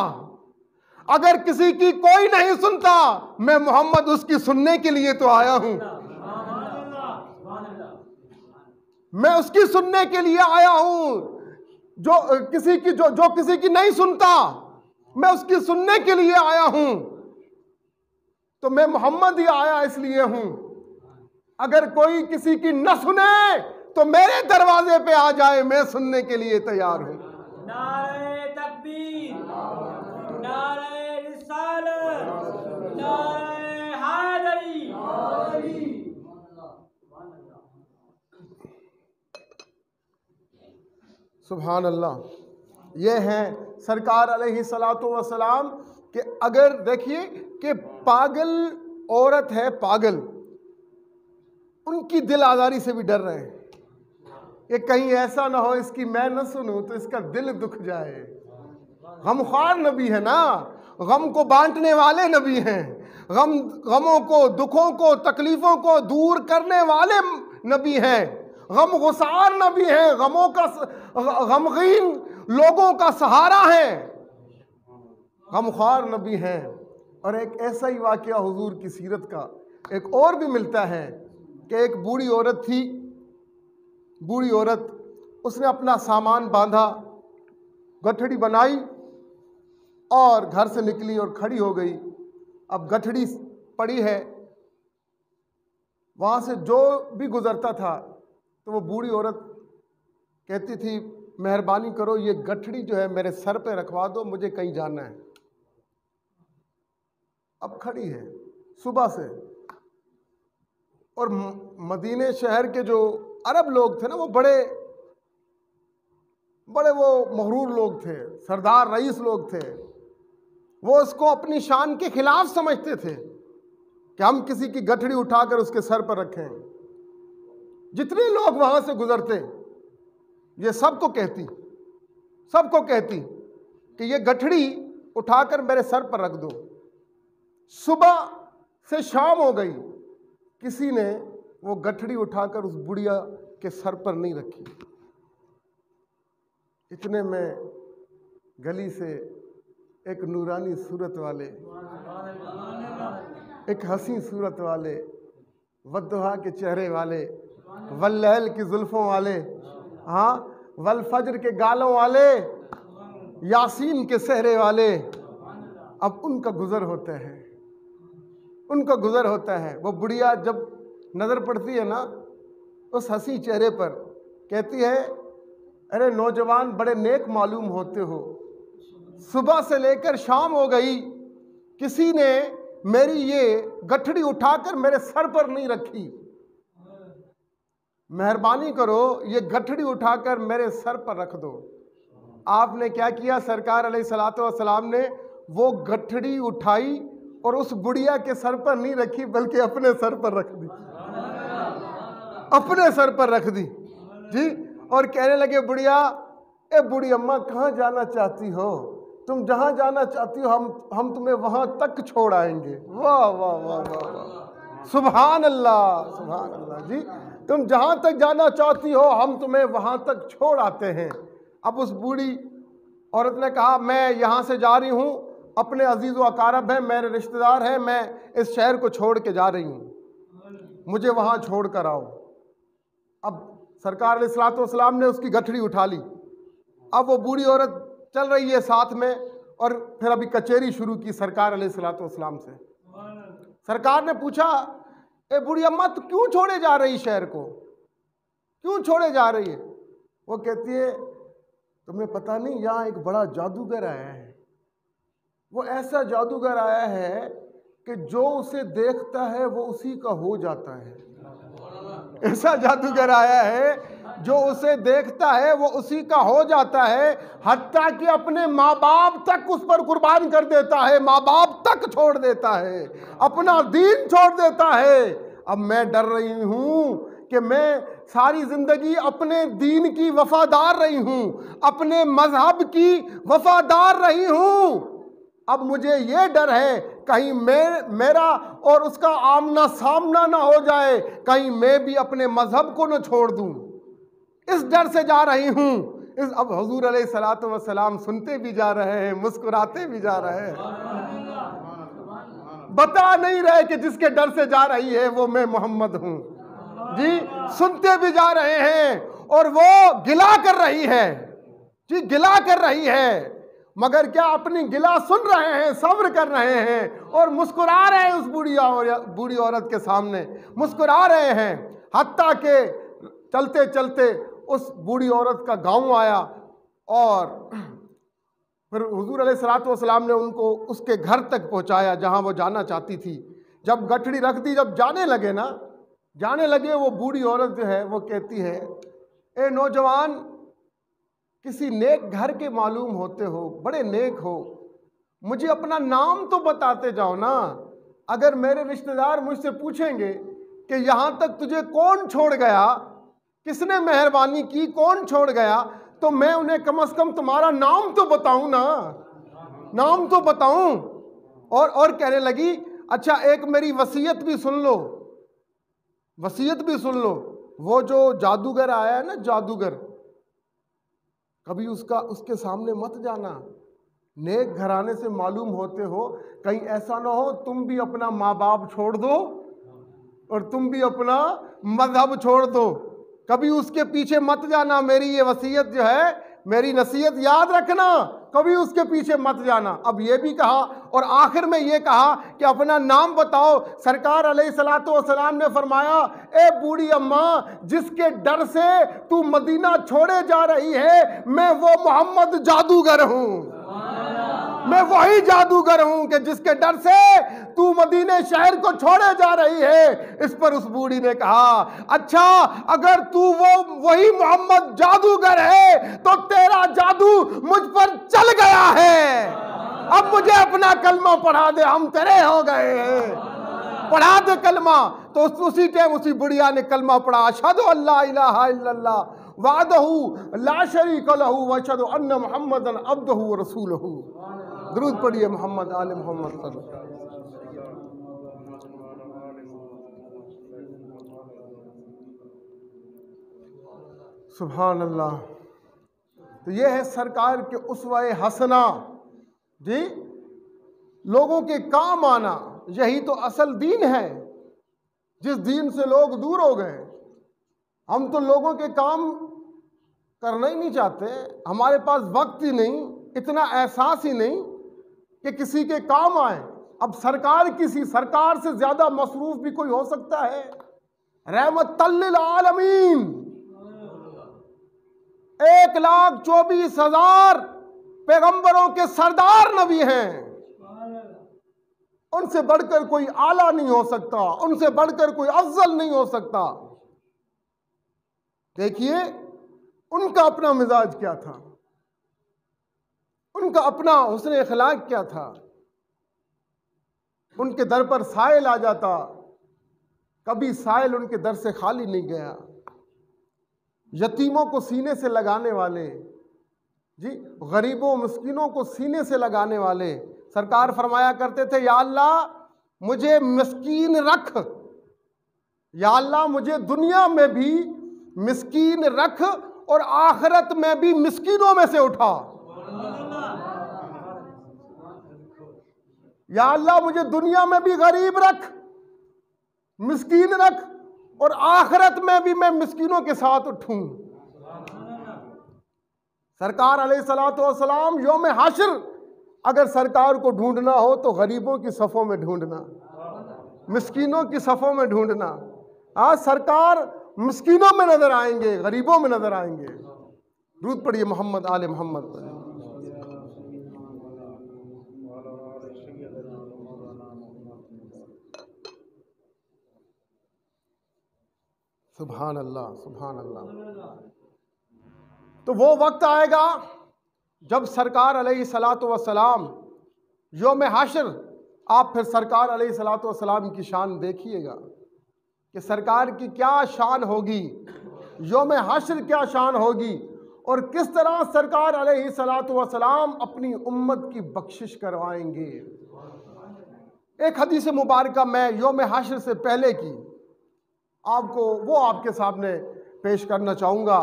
अगर किसी की कोई नहीं सुनता, मैं मोहम्मद उसकी सुनने के लिए तो आया हूं, मैं उसकी सुनने के लिए आया हूं। जो किसी की नहीं सुनता, मैं उसकी सुनने के लिए आया हूं। तो मैं मोहम्मद ही आया इसलिए हूं। अगर कोई किसी की न सुने तो मेरे दरवाजे पे आ जाए, मैं सुनने के लिए तैयार हूं। नारे तकबीर, नारे रिसालत, नारे हैदरी। सुभान अल्लाह। ये हैं सरकार अलैहिस्सलातु वस्सलाम कि अगर देखिए कि पागल औरत है, पागल, उनकी दिल आज़ारी से भी डर रहे हैं कि कहीं ऐसा ना हो इसकी मैं न सुनूं तो इसका दिल दुख जाए। गमख्वार नबी है ना, गम को बांटने वाले नबी हैं, गमों को, दुखों को, तकलीफ़ों को दूर करने वाले नबी हैं, गम गुसार नबी हैं, गमगीन लोगों का सहारा है, गमख्वार नबी हैं। और एक ऐसा ही वाक़या हुजूर की सीरत का एक और भी मिलता है कि एक बूढ़ी औरत थी, बूढ़ी औरत, उसने अपना सामान बांधा, गठड़ी बनाई और घर से निकली और खड़ी हो गई। अब गठड़ी पड़ी है, वहाँ से जो भी गुजरता था तो वो बूढ़ी औरत कहती थी, मेहरबानी करो ये गठड़ी जो है मेरे सर पे रखवा दो, मुझे कहीं जाना है। अब खड़ी है सुबह से, और मदीने शहर के जो अरब लोग थे ना, वो बड़े वो मगरूर लोग थे, सरदार रईस लोग थे, वो उसको अपनी शान के खिलाफ समझते थे कि हम किसी की गठड़ी उठाकर उसके सर पर रखें। जितने लोग वहां से गुजरते ये सबको कहती कि ये गठड़ी उठाकर मेरे सर पर रख दो। सुबह से शाम हो गई, किसी ने वो गठड़ी उठाकर उस बुढ़िया के सर पर नहीं रखी। इतने में गली से एक नूरानी सूरत वाले, एक हंसी सूरत वाले, वद्दुहा के चेहरे वाले, वल्लैल की जुल्फों वाले, हाँ वल फज्र के गालों वाले, यासीन के सहरे वाले, अब उनका गुजर होता है। वो बुढ़िया जब नज़र पड़ती है ना उस हंसी चेहरे पर, कहती है, अरे नौजवान बड़े नेक मालूम होते हो, सुबह से लेकर शाम हो गई, किसी ने मेरी ये गठड़ी उठाकर मेरे सर पर नहीं रखी। मेहरबानी करो ये गठड़ी उठाकर मेरे सर पर रख दो। आपने क्या किया? सरकार अलैहिस्सलातु वस्सलाम ने वो गठड़ी उठाई और उस बुढ़िया के सर पर नहीं रखी, बल्कि अपने सर पर रख दी, अपने सर पर रख दी जी। और कहने लगे, बुढ़िया, ए बूढ़ी अम्मा, कहाँ जाना चाहती हो? तुम जहाँ जाना चाहती हो हम तुम्हें वहाँ तक छोड़ आएंगे। वाह वाह वाह वाह वाह, सुभान अल्लाह जी। तुम जहाँ तक जाना चाहती हो हम तुम्हें वहाँ तक छोड़ आते हैं। अब उस बूढ़ी औरत ने कहा, मैं यहाँ से जा रही हूँ, अपने अजीज़ व अकारब हैं, मेरे रिश्तेदार हैं, मैं इस शहर को छोड़ के जा रही हूँ, मुझे वहाँ छोड़ कर आओ। अब सरकार अलैहिस्सलातु वस्सलाम ने उसकी गठड़ी उठा ली। अब वो बूढ़ी औरत चल रही है साथ में, और फिर अभी कचहरी शुरू की सरकार अलैहिस्सलातु वस्सलाम से। सरकार ने पूछा, ए बूढ़ी अम्मा, तू क्यों छोड़े जा रही शहर को, क्यों छोड़े जा रही है? वो कहती है, तुम्हें पता नहीं, यहाँ एक बड़ा जादूगर आया है। वो ऐसा जादूगर आया है कि जो उसे देखता है वो उसी का हो जाता है। ऐसा जादूगर आया है जो उसे देखता है वो उसी का हो जाता है, हत्ता कि अपने माँ बाप तक उस पर कुर्बान कर देता है, माँ बाप तक छोड़ देता है, अपना दीन छोड़ देता है। अब मैं डर रही हूँ कि मैं सारी जिंदगी अपने दीन की वफादार रही हूँ, अपने मजहब की वफादार रही हूँ। अब मुझे ये डर है कहीं मेरा और उसका आमना सामना ना हो जाए, कहीं मैं भी अपने मजहब को न छोड़ दूँ, इस डर से जा रही हूँ। अब हुजूर अलैहिस्सलातु वस्सलाम सुनते भी जा रहे हैं, मुस्कुराते भी जा रहे हैं, बता नहीं रहे कि जिसके डर से जा रही है वो मैं मोहम्मद हूँ जी। सुनते भी जा रहे हैं और वो गिला कर रही है जी, गिला कर रही है, मगर क्या अपनी गिला सुन रहे हैं, सब्र कर रहे हैं और मुस्कुरा रहे हैं उस बूढ़ी औरत के सामने, मुस्कुरा रहे हैं। हत्ता के चलते चलते उस बूढ़ी औरत का गांव आया और फिर हुजूर अलैहिस्सलातु वस्सलाम ने उनको उसके घर तक पहुंचाया जहां वो जाना चाहती थी। जब गठड़ी रख दी, जब जाने लगे वो बूढ़ी औरत जो है वो कहती है, ए नौजवान, किसी नेक घर के मालूम होते हो, बड़े नेक हो, मुझे अपना नाम तो बताते जाओ ना। अगर मेरे रिश्तेदार मुझसे पूछेंगे कि यहाँ तक तुझे कौन छोड़ गया, किसने मेहरबानी की, कौन छोड़ गया, तो मैं उन्हें कम से कम तुम्हारा नाम तो बताऊं ना, नाम तो बताऊं। और कहने लगी, अच्छा एक मेरी वसीयत भी सुन लो, वसीयत भी सुन लो। वो जो जादूगर आया है ना, जादूगर, कभी उसके सामने मत जाना, नेक घराने से मालूम होते हो, कहीं ऐसा ना हो तुम भी अपना माँ बाप छोड़ दो और तुम भी अपना मजहब छोड़ दो, कभी उसके पीछे मत जाना। मेरी ये वसीयत जो है, मेरी नसीहत याद रखना, कभी उसके पीछे मत जाना। अब ये भी कहा और आखिर में ये कहा कि अपना नाम बताओ। सरकार अलैहिस्सलातु वस्सलाम ने फरमाया, ए बूढ़ी अम्मा, जिसके डर से तू मदीना छोड़े जा रही है, मैं वो मोहम्मद जादूगर हूँ, मैं वही जादूगर हूं कि जिसके डर से तू मदीने शहर को छोड़े जा रही है। इस पर उस बूढ़ी ने कहा, अच्छा अगर तू वही मोहम्मद जादूगर है तो तेरा जादू मुझ पर चल गया है, अब मुझे अपना कलमा पढ़ा दे, हम तेरे हो गए हैं, पढ़ा दे कलमा। तो उसी टाइम उसी बुढ़िया ने कलमा पढ़ा, अशहदु अल्ला इलाहा इल्लल्लाह वहदहू ला शरीक लहू व अशहदु अन्ना मुहम्मदन अब्दुहू व रसूलुहू। दुरूद पढ़िए मोहम्मद आले मोहम्मद सल्लल्लाहु अलैहि वसल्लम। सुभान अल्लाह। तो ये है सरकार के उसवा-ए हसना जी, लोगों के काम आना। यही तो असल दीन है, जिस दीन से लोग दूर हो गए। हम तो लोगों के काम करना ही नहीं चाहते, हमारे पास वक्त ही नहीं, इतना एहसास ही नहीं कि किसी के काम आए। अब सरकार से ज्यादा मसरूफ भी कोई हो सकता है? रहमतल लिल आलमीन 1,24,000 पैगंबरों के सरदार नबी हैं, उनसे बढ़कर कोई आला नहीं हो सकता, उनसे बढ़कर कोई अफजल नहीं हो सकता। देखिए उनका अपना मिजाज क्या था, उनका अपना हुस्न अखलाक क्या था। उनके दर पर साइल आ जाता, कभी साइल उनके दर से खाली नहीं गया। यतीमों को सीने से लगाने वाले जी, गरीबों मिस्कीनों को सीने से लगाने वाले। सरकार फरमाया करते थे, या अल्लाह मुझे मिस्कीन रख, या अल्लाह मुझे दुनिया में भी मिस्कीन रख और आखिरत में भी मिस्कीनों में से उठा। या अल्लाह मुझे दुनिया में भी गरीब रख, मिस्कीन रख और आखिरत में भी मैं मिस्कीनों के साथ उठूं। सरकार अलैहिस्सलातु वस्सलाम यौम हाशिर अगर सरकार को ढूंढना हो तो गरीबों की सफ़ों में ढूंढना, मिस्कीनों की सफ़ों में ढूंढना। आज सरकार मिस्कीनों में नजर आएंगे, गरीबों में नजर आएंगे। दूध पढ़िए मोहम्मद आले मोहम्मद। सुभान अल्लाह, सुभान अल्लाह। तो वो वक्त आएगा जब सरकार अलैहिस्सलातु वस्सलाम यौम हाशिर, आप फिर सरकार अलैहिस्सलातु वस्सलाम की शान देखिएगा कि सरकार की क्या शान होगी, यौम हाशिर क्या शान होगी और किस तरह सरकार अलैहिस्सलातु वस्सलाम अपनी उम्मत की बख्शिश करवाएंगे। एक हदीस मुबारक मैं यौम हाशिर से पहले की आपके सामने पेश करना चाहूँगा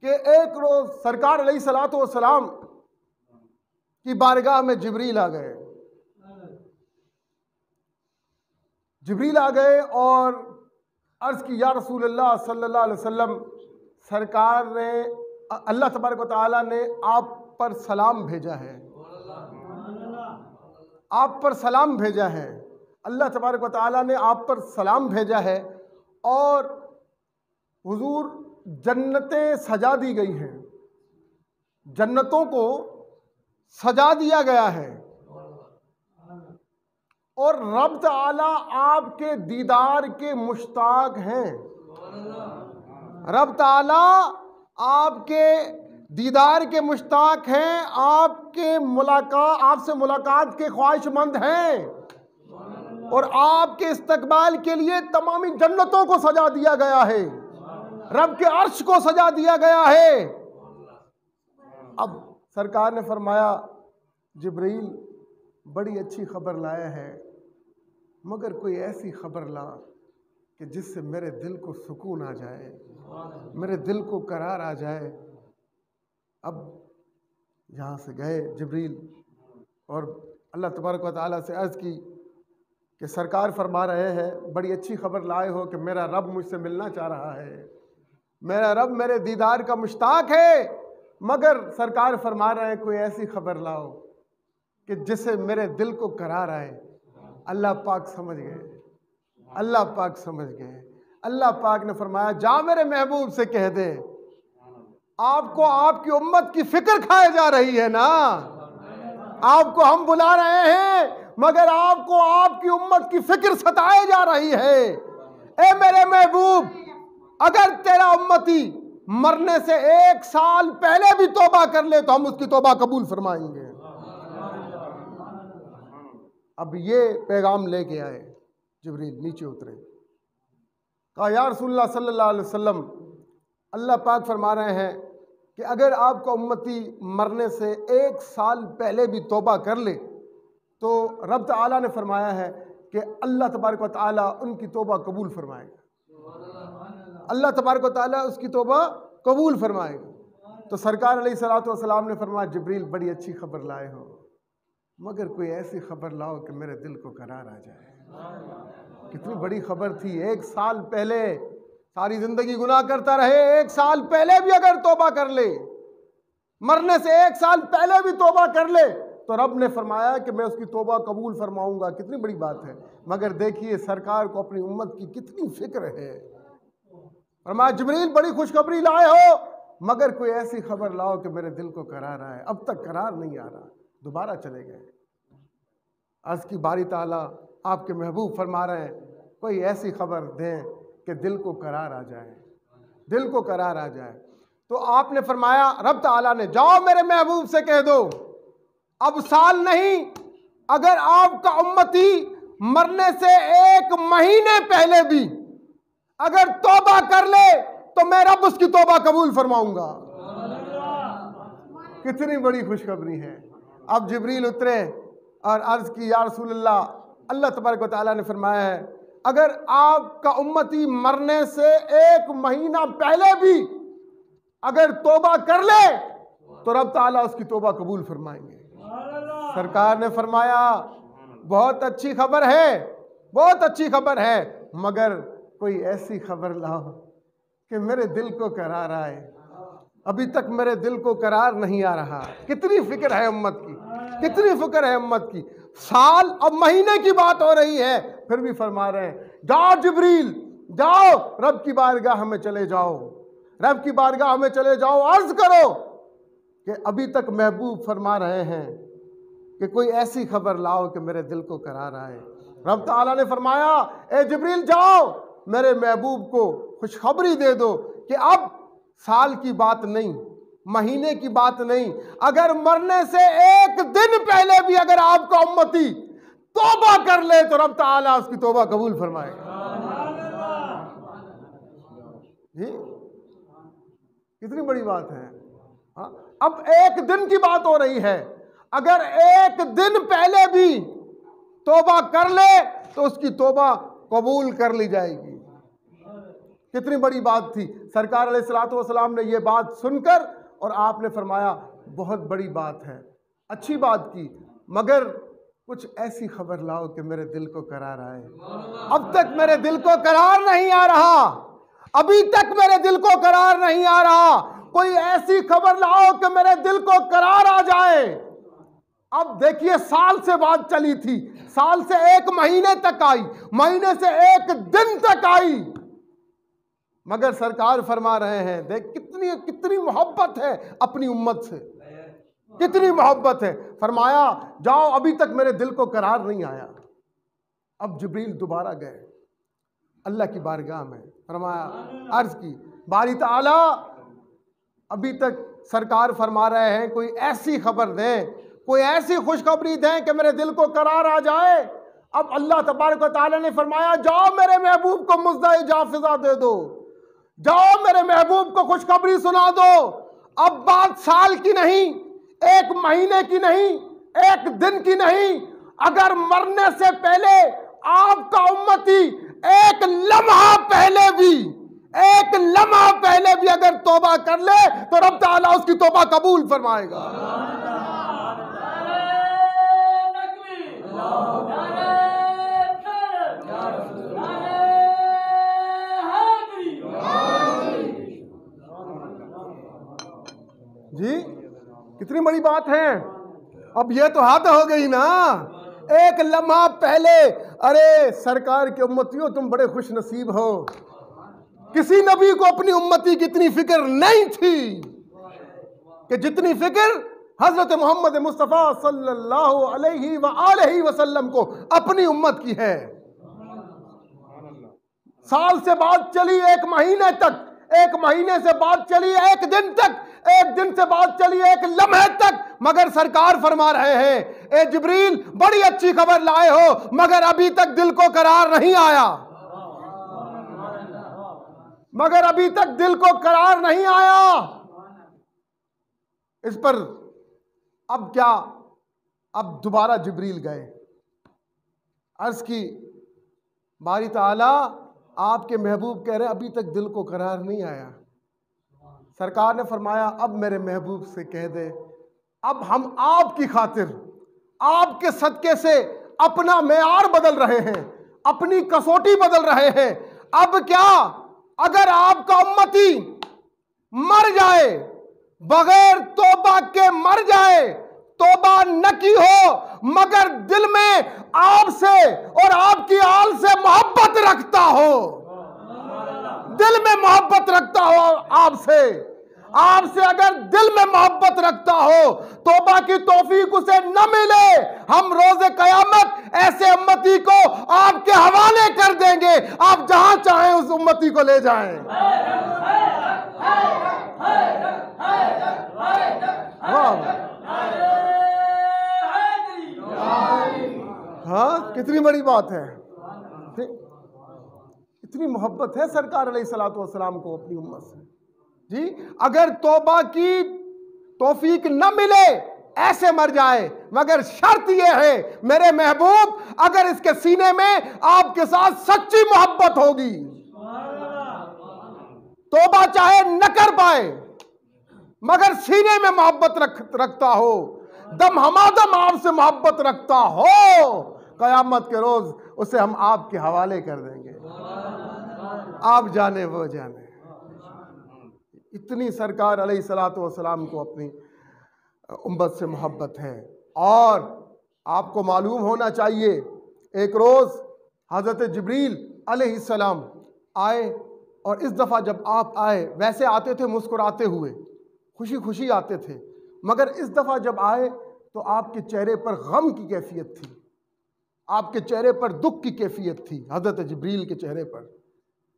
कि एक रोज़ सरकार अलैहिस्सलातु वस्सलाम की बारगाह में जिब्रील आ गए। जिब्रील आ गए और अर्ज़ की, या रसूलल्लाह सल्लल्लाहु अलैहि वसल्लम, सरकार ने, अल्लाह तबारक व तआला ने आप पर सलाम भेजा है, आप पर सलाम भेजा है। अल्लाह तबारक व तआला ने आप पर सलाम भेजा है और हुजूर जन्नतें सजा दी गई हैं, जन्नतों को सजा दिया गया है और रब तआला आपके दीदार के मुश्ताक हैं। रब तआला आपके दीदार के मुश्ताक हैं, आपसे मुलाकात के ख्वाहिशमंद हैं और आपके इस्तकबाल के लिए तमामी जन्नतों को सजा दिया गया है, रब के अर्श को सजा दिया गया है। अब सरकार ने फरमाया, जिब्रील बड़ी अच्छी खबर लाया है, मगर कोई ऐसी खबर ला कि जिससे मेरे दिल को सुकून आ जाए, मेरे दिल को करार आ जाए। अब यहाँ से गए जिब्रील और अल्लाह तबारक व तआला से अर्ज़ की कि सरकार फरमा रहे हैं, बड़ी अच्छी खबर लाए हो कि मेरा रब मुझसे मिलना चाह रहा है, मेरा रब मेरे दीदार का मुश्ताक है। मगर सरकार फरमा रहे हैं, कोई ऐसी खबर लाओ कि जिससे मेरे दिल को करार आए। अल्लाह पाक समझ गए, अल्लाह पाक समझ गए। अल्लाह पाक ने फरमाया, जा मेरे महबूब से कह दे, आपको आपकी उम्मत की फिक्र खाए जा रही है ना, आपको हम बुला रहे हैं मगर आपको आपकी उम्मत की फिक्र सताए जा रही है। ए मेरे महबूब, अगर तेरा उम्मती मरने से 1 साल पहले भी तौबा कर ले तो हम उसकी तौबा कबूल फरमाएंगे। अब ये पैगाम लेके आए जिब्रील, नीचे उतरे कहा या रसूलल्लाह सल्लल्लाहु अलैहि वसल्लम, अल्लाह पाक फरमा रहे हैं कि अगर आपका उम्मती मरने से 1 साल पहले भी तौबा कर ले तो रब ताला ने फरमाया है कि अल्लाह तबारक व ताला उनकी तौबा कबूल फरमाएगा। अल्लाह तबारक व ताला उसकी तौबा कबूल फरमाएगा। तो सरकार अलैहिस्सलातु वस्सलाम ने फरमाया, जिब्रील बड़ी अच्छी खबर लाए हो, मगर कोई ऐसी खबर लाओ कि मेरे दिल को करार आ जाए। कितनी बड़ी खबर थी। 1 साल पहले सारी जिंदगी गुनाह करता रहे, 1 साल पहले भी अगर तौबा कर ले, मरने से 1 साल पहले भी तौबा कर ले तो रब ने फरमाया कि मैं उसकी तौबा कबूल फरमाऊंगा। कितनी बड़ी बात है। मगर देखिए सरकार को अपनी उम्मत की कितनी फिक्र है। फरमाया जिब्रील बड़ी खुशखबरी लाए हो, मगर कोई ऐसी खबर लाओ कि मेरे दिल को करार आए। अब तक करार नहीं आ रहा, दोबारा चले गए। अर्ज़ की बारी ताला आपके महबूब फरमा रहे हैं कोई ऐसी खबर दें कि दिल को करार आ जाए, दिल को करार आ जाए। तो आपने फरमाया, रब ताला ने, जाओ मेरे महबूब से कह दो अब साल नहीं, अगर आपका उम्मती मरने से 1 महीने पहले भी अगर तौबा कर ले तो मैं रब उसकी तौबा कबूल फरमाऊंगा। कितनी बड़ी खुशखबरी है। अब जिब्रील उतरे और अर्ज की, या रसूलल्लाह, अल्लाह तबारक व तआला ने फरमाया है अगर आपका उम्मती मरने से 1 महीना पहले भी अगर तौबा कर ले तो रब ताला उसकी तौबा कबूल फरमाएंगे। सरकार ने फरमाया बहुत अच्छी खबर है, बहुत अच्छी खबर है, मगर कोई ऐसी खबर लाओ कि मेरे दिल को करार आए। अभी तक मेरे दिल को करार नहीं आ रहा। कितनी फिक्र है उम्मत की, कितनी फिक्र है उम्मत की। साल अब महीने की बात हो रही है, फिर भी फरमा रहे हैं जाओ जिब्रील, जाओ रब की बारगाह में चले जाओ, रब की बारगाह में चले जाओ, अर्ज करो कि अभी तक महबूब फरमा रहे हैं कि कोई ऐसी खबर लाओ कि मेरे दिल को करार आए। रब ताला ने फरमाया, ए जिब्रील जाओ मेरे महबूब को खुशखबरी दे दो कि अब साल की बात नहीं, महीने की बात नहीं, अगर मरने से 1 दिन पहले भी अगर आपका उम्मती तौबा कर ले तो रब ताला उसकी तौबा कबूल फरमाएगा। जी कितनी बड़ी बात है। अब 1 दिन की बात हो रही है, अगर 1 दिन पहले भी तौबा कर ले तो उसकी तौबा कबूल कर ली जाएगी। कितनी बड़ी बात थी। सरकार अलैहिस्सलातु वस्सलाम ने ये बात सुनकर और आपने फरमाया बहुत बड़ी बात है, अच्छी बात की, मगर कुछ ऐसी खबर लाओ कि मेरे दिल को करार आए। अब तक मेरे दिल को करार नहीं आ रहा, अभी तक मेरे दिल को करार नहीं आ रहा। कोई ऐसी खबर लाओ कि मेरे दिल को करार आ जाए। अब देखिए साल से बात चली थी, साल से 1 महीने तक आई, महीने से 1 दिन तक आई, मगर सरकार फरमा रहे हैं देख कितनी कितनी मोहब्बत है अपनी उम्मत से, कितनी मोहब्बत है। फरमाया जाओ अभी तक मेरे दिल को करार नहीं आया। अब जिब्रील दोबारा गए अल्लाह की बारगाह में, फरमाया अर्ज की, बारी ताला अभी तक सरकार फरमा रहे हैं कोई ऐसी खबर दें, कोई ऐसी खुशखबरी दें कि मेरे दिल को करार आ जाए। अब अल्लाह तबारक व तआला ने फरमाया जाओ मेरे महबूब को मुज़्ज़ा जाफ़िज़ा दे दो, जाओ मेरे महबूब को खुशखबरी सुना दो। अब बात साल की नहीं, 1 महीने की नहीं, 1 दिन की नहीं, अगर मरने से पहले आपका उम्मती 1 लम्हा पहले भी, 1 लम्हा पहले भी अगर तौबा कर ले तो रब ताला उसकी तौबा कबूल फरमाएगा। जी कितनी बड़ी बात है। अब ये तो हद हो गई ना, 1 लम्हा पहले। अरे सरकार के उम्मतियों तुम बड़े खुश नसीब हो, किसी नबी को अपनी उम्मती की इतनी फिक्र नहीं थी कि जितनी फिक्र हजरत मोहम्मद मुस्तफ़ा सल्लल्लाहु अलैहि वसल्लम को अपनी उम्मत की है। साल से बात चली 1 महीने तक, 1 महीने से बात चली 1 दिन तक, 1 दिन से बात चली 1 लम्हे तक, मगर सरकार फरमा रहे हैं ए जिब्रील बड़ी अच्छी खबर लाए हो, मगर अभी तक दिल को करार नहीं आया। मगर अभी तक दिल को करार नहीं आया। इस पर अब क्या, अब दोबारा जिब्रील गए, अर्ज की बारी ताला आपके महबूब कह रहे अभी तक दिल को करार नहीं आया। सरकार ने फरमाया अब मेरे महबूब से कह दे, अब हम आपकी खातिर आपके सदके से अपना मेयार बदल रहे हैं, अपनी कसौटी बदल रहे हैं। अब क्या, अगर आपका उम्मती मर जाए, बगैर तौबा के मर जाए, तौबा न की हो, मगर दिल में आपसे और आपकी आल से मोहब्बत रखता हो, दिल में मोहब्बत रखता हो आपसे, आपसे अगर दिल में मोहब्बत रखता हो, तौबा की तौफीक उसे न मिले, हम रोज़े क़यामत ऐसे उम्मती को आपके हवाले कर देंगे, आप जहां चाहें उस उम्मती को ले जाएं। हाँ, कितनी बड़ी बात है, इतनी मोहब्बत है सरकार अलैहिस्सलातु वस्सलाम को अपनी उम्मत से जी। अगर तौबा की तौफीक न मिले, ऐसे मर जाए, मगर शर्त यह है मेरे महबूब, अगर इसके सीने में आपके साथ सच्ची मोहब्बत होगी, तौबा चाहे न कर पाए मगर सीने में मोहब्बत रखता हो, दम हमादम आपसे मोहब्बत रखता हो, कयामत के रोज उसे हम आपके हवाले कर देंगे, आप जाने वो जाने। इतनी सरकार अलैहिस्सलातु वस्सलाम को अपनी उम्मत से मोहब्बत है। और आपको मालूम होना चाहिए, एक रोज़ हज़रत जिब्रील अलैहिस्सलाम आए, और इस दफ़ा जब आप आए, वैसे आते थे मुस्कुराते हुए, खुशी खुशी आते थे, मगर इस दफ़ा जब आए तो आपके चेहरे पर गम की कैफियत थी, आपके चेहरे पर दुख की कैफियत थी। हज़रत जिब्रील के चेहरे पर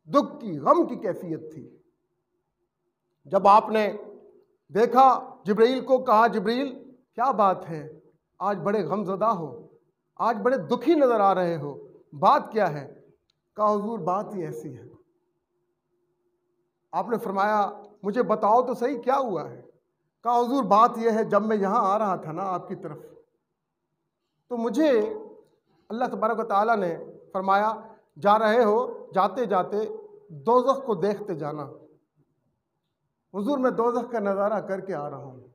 दुख की, गम की कैफियत थी। जब आपने देखा, जिब्रील को कहा, जिब्रील क्या बात है, आज बड़े गमज़दा हो, आज बड़े दुखी नज़र आ रहे हो, बात क्या है? कहा हुजूर बात ही ऐसी है। आपने फरमाया मुझे बताओ तो सही क्या हुआ है? कहा हुजूर बात यह है, जब मैं यहाँ आ रहा था ना आपकी तरफ, तो मुझे अल्लाह तबारक व तआला ने फरमाया जा रहे हो, जाते जाते दोज़ख को देखते जाना। हुजूर मैं दोज़ख का नज़ारा करके आ रहा हूँ,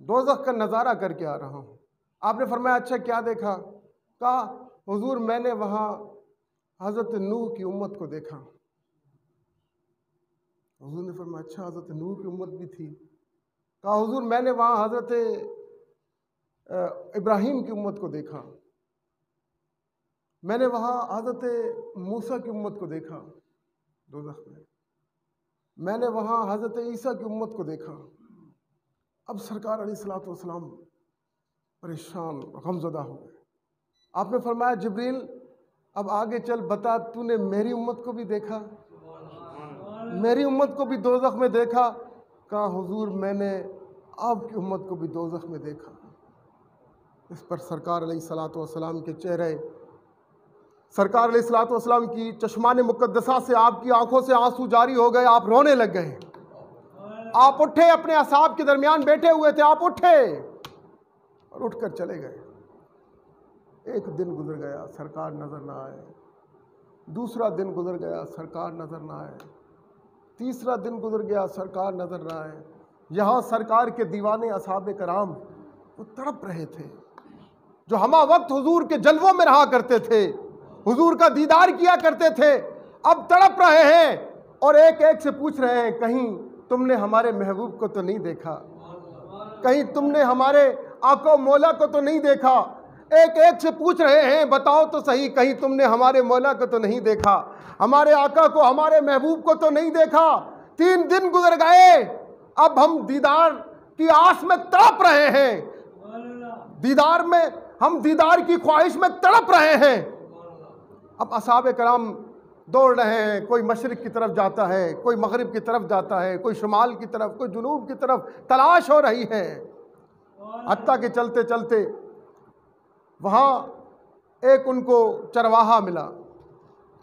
दोज़ख का नज़ारा करके आ रहा हूँ। आपने फरमाया अच्छा क्या देखा? कहा हुजूर मैंने वहाँ हज़रत नूह की उम्मत को देखा। हुजूर ने फरमाया अच्छा हज़रत नूह की उम्मत भी थी? कहा हुजूर मैंने वहाँ हज़रत इब्राहीम की उम्मत को देखा, मैंने वहाँ हज़रत मूसा की उम्मत को देखा दोज़ख में, मैंने वहाँ हज़रत ईसा की उम्मत को देखा। अब सरकार अलैहिस्सलातु वस्सलाम परेशान गमज़दा हो गए। आपने फरमाया जिब्रील अब आगे चल, बता तूने मेरी उम्मत को भी देखा, मेरी उम्मत को भी दोज़ख में देखा? कहा हुजूर मैंने आपकी उम्मत को भी दोज़ख में देखा। इस पर सरकार अलैहिस्सलातु वस्सलाम के चेहरे, सरकार अलैहिस्सलातु वस्सलाम की चश्मान मुक़द्दसा से आपकी आंखों से आंसू जारी हो गए, आप रोने लग गए। आप उठे, अपने असहाब के दरमियान बैठे हुए थे, आप उठे और उठकर चले गए। एक दिन गुजर गया, सरकार नज़र ना आए, दूसरा दिन गुजर गया, सरकार नज़र ना आए, तीसरा दिन गुजर गया, सरकार नज़र ना आए। यहाँ सरकार के दीवाने असहाबे कराम वो तड़प रहे थे, जो हमा वक्त हुजूर के जलवों में रहा करते थे, हुजूर का दीदार किया करते थे, अब तड़प रहे हैं और एक एक से पूछ रहे हैं कहीं तुमने हमारे महबूब को तो नहीं देखा, कहीं तुमने हमारे आका मौला को तो नहीं देखा। एक एक से पूछ रहे हैं बताओ तो सही, कहीं तुमने हमारे मौला को तो नहीं देखा, हमारे आका को, हमारे महबूब को तो नहीं देखा। 3 दिन गुजर गए, अब हम दीदार की आस में तड़प रहे हैं, दीदार में, हम दीदार की ख्वाहिश में तड़प रहे हैं। अब असहाबे कराम दौड़ रहे हैं, कोई मशरिक की तरफ जाता है, कोई मगरिब की तरफ जाता है, कोई शुमाल की तरफ, कोई जुनूब की तरफ, तलाश हो रही है। हत्ता के चलते चलते वहाँ एक उनको चरवाहा मिला,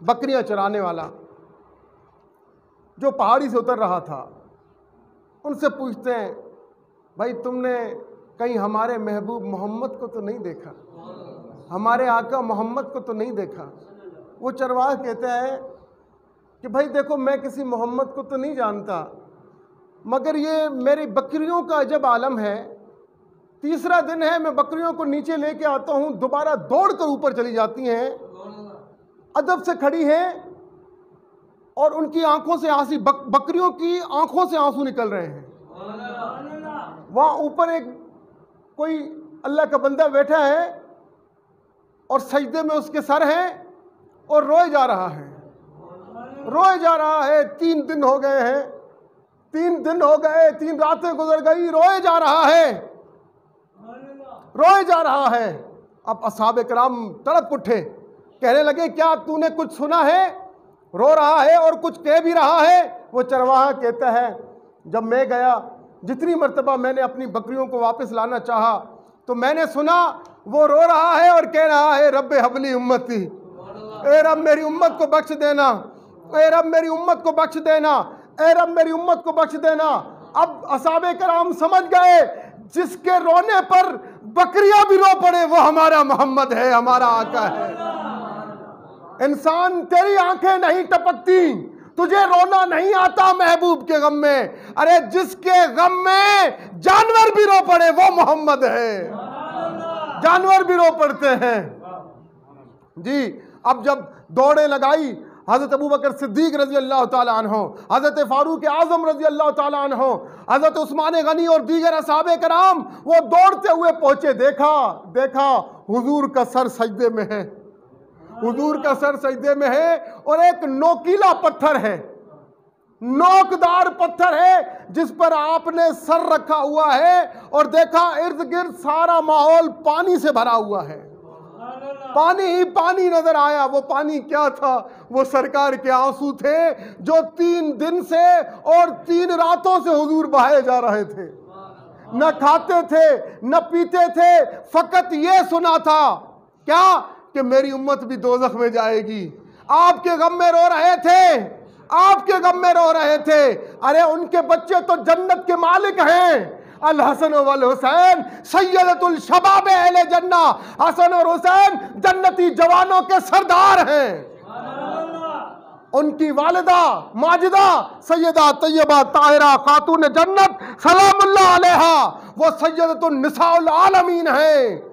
बकरियां चराने वाला। जो पहाड़ी से उतर रहा था, उनसे पूछते हैं, भाई तुमने कहीं हमारे महबूब मोहम्मद को तो नहीं देखा, हमारे आका मोहम्मद को तो नहीं देखा? वो चरवाहा कहते हैं कि भाई देखो, मैं किसी मोहम्मद को तो नहीं जानता, मगर ये मेरी बकरियों का अजब आलम है। तीसरा दिन है, मैं बकरियों को नीचे लेके आता हूँ, दोबारा दौड़ कर ऊपर चली जाती हैं, अदब से खड़ी हैं और उनकी आंखों से आंसू, बकरियों की आंखों से आंसू निकल रहे हैं। वहाँ ऊपर एक कोई अल्लाह का बंदा बैठा है और सजदे में उसके सर हैं और रोए जा रहा है, रोए जा रहा है। 3 दिन हो गए हैं, 3 दिन हो गए, 3 रातें गुजर गई, रोए जा रहा है, रोए जा रहा है। अब असहाबे किराम तड़प उठे, कहने लगे, क्या तूने कुछ सुना है? रो रहा है और कुछ कह भी रहा है। वो चरवाहा कहता है, जब मैं गया, जितनी मर्तबा मैंने अपनी बकरियों को वापस लाना चाहा, तो मैंने सुना वो रो रहा है और कह रहा है, रब्बे हबली उम्मती, ए रब मेरी उम्मत को बख्श देना, ए रब मेरी उम्मत को बख्श देना, ए रब मेरी उम्मत को बख्श देना। अब असहाबे किराम समझ गए, जिसके रोने पर बकरियां भी रो पड़े वो हमारा मोहम्मद है, हमारा आका है। इंसान, तेरी आंखें नहीं टपकती, तुझे रोना नहीं आता महबूब के गम में। अरे जिसके गम में जानवर भी रो पड़े वो मोहम्मद है, जानवर भी रो पड़ते हैं जी। अब जब दौड़े लगाई, हज़रत अबू बकर सिद्दीक रज़ी अल्लाह ताला अन्हो, हज़रत फारूक आज़म रज़ी अल्लाह ताला अन्हो, हज़रत उस्मान गनी और दीगर असहाबे कराम वो दौड़ते हुए पहुंचे। देखा हुजूर का सर सजदे में है, हुजूर का सर सजदे में है और एक नोकीला पत्थर है, नोकदार पत्थर है, जिस पर आपने सर रखा हुआ है। और देखा इर्द गिर्द सारा माहौल पानी से भरा हुआ है, पानी ही पानी नजर आया। वो पानी क्या था? वो सरकार के आंसू थे, जो 3 दिन से और 3 रातों से हुजूर बहाए जा रहे थे। न खाते थे, न पीते थे, फकत ये सुना था क्या कि मेरी उम्मत भी दोज़ख में जाएगी। आपके गम में रो रहे थे, आपके गम में रो रहे थे। अरे उनके बच्चे तो जन्नत के मालिक हैं। अल हसन वल हुसैन सैयदतुल शबाब अहले जन्ना, हसन और हुसैन जन्नती जवानों के सरदार हैं। उनकी वालिदा माजिदा सैयदा तैयबा ताहिरा खातून जन्नत सलामुल्लाह अलैहा, वो सैयदतुन निसाउल आलमीन हैं।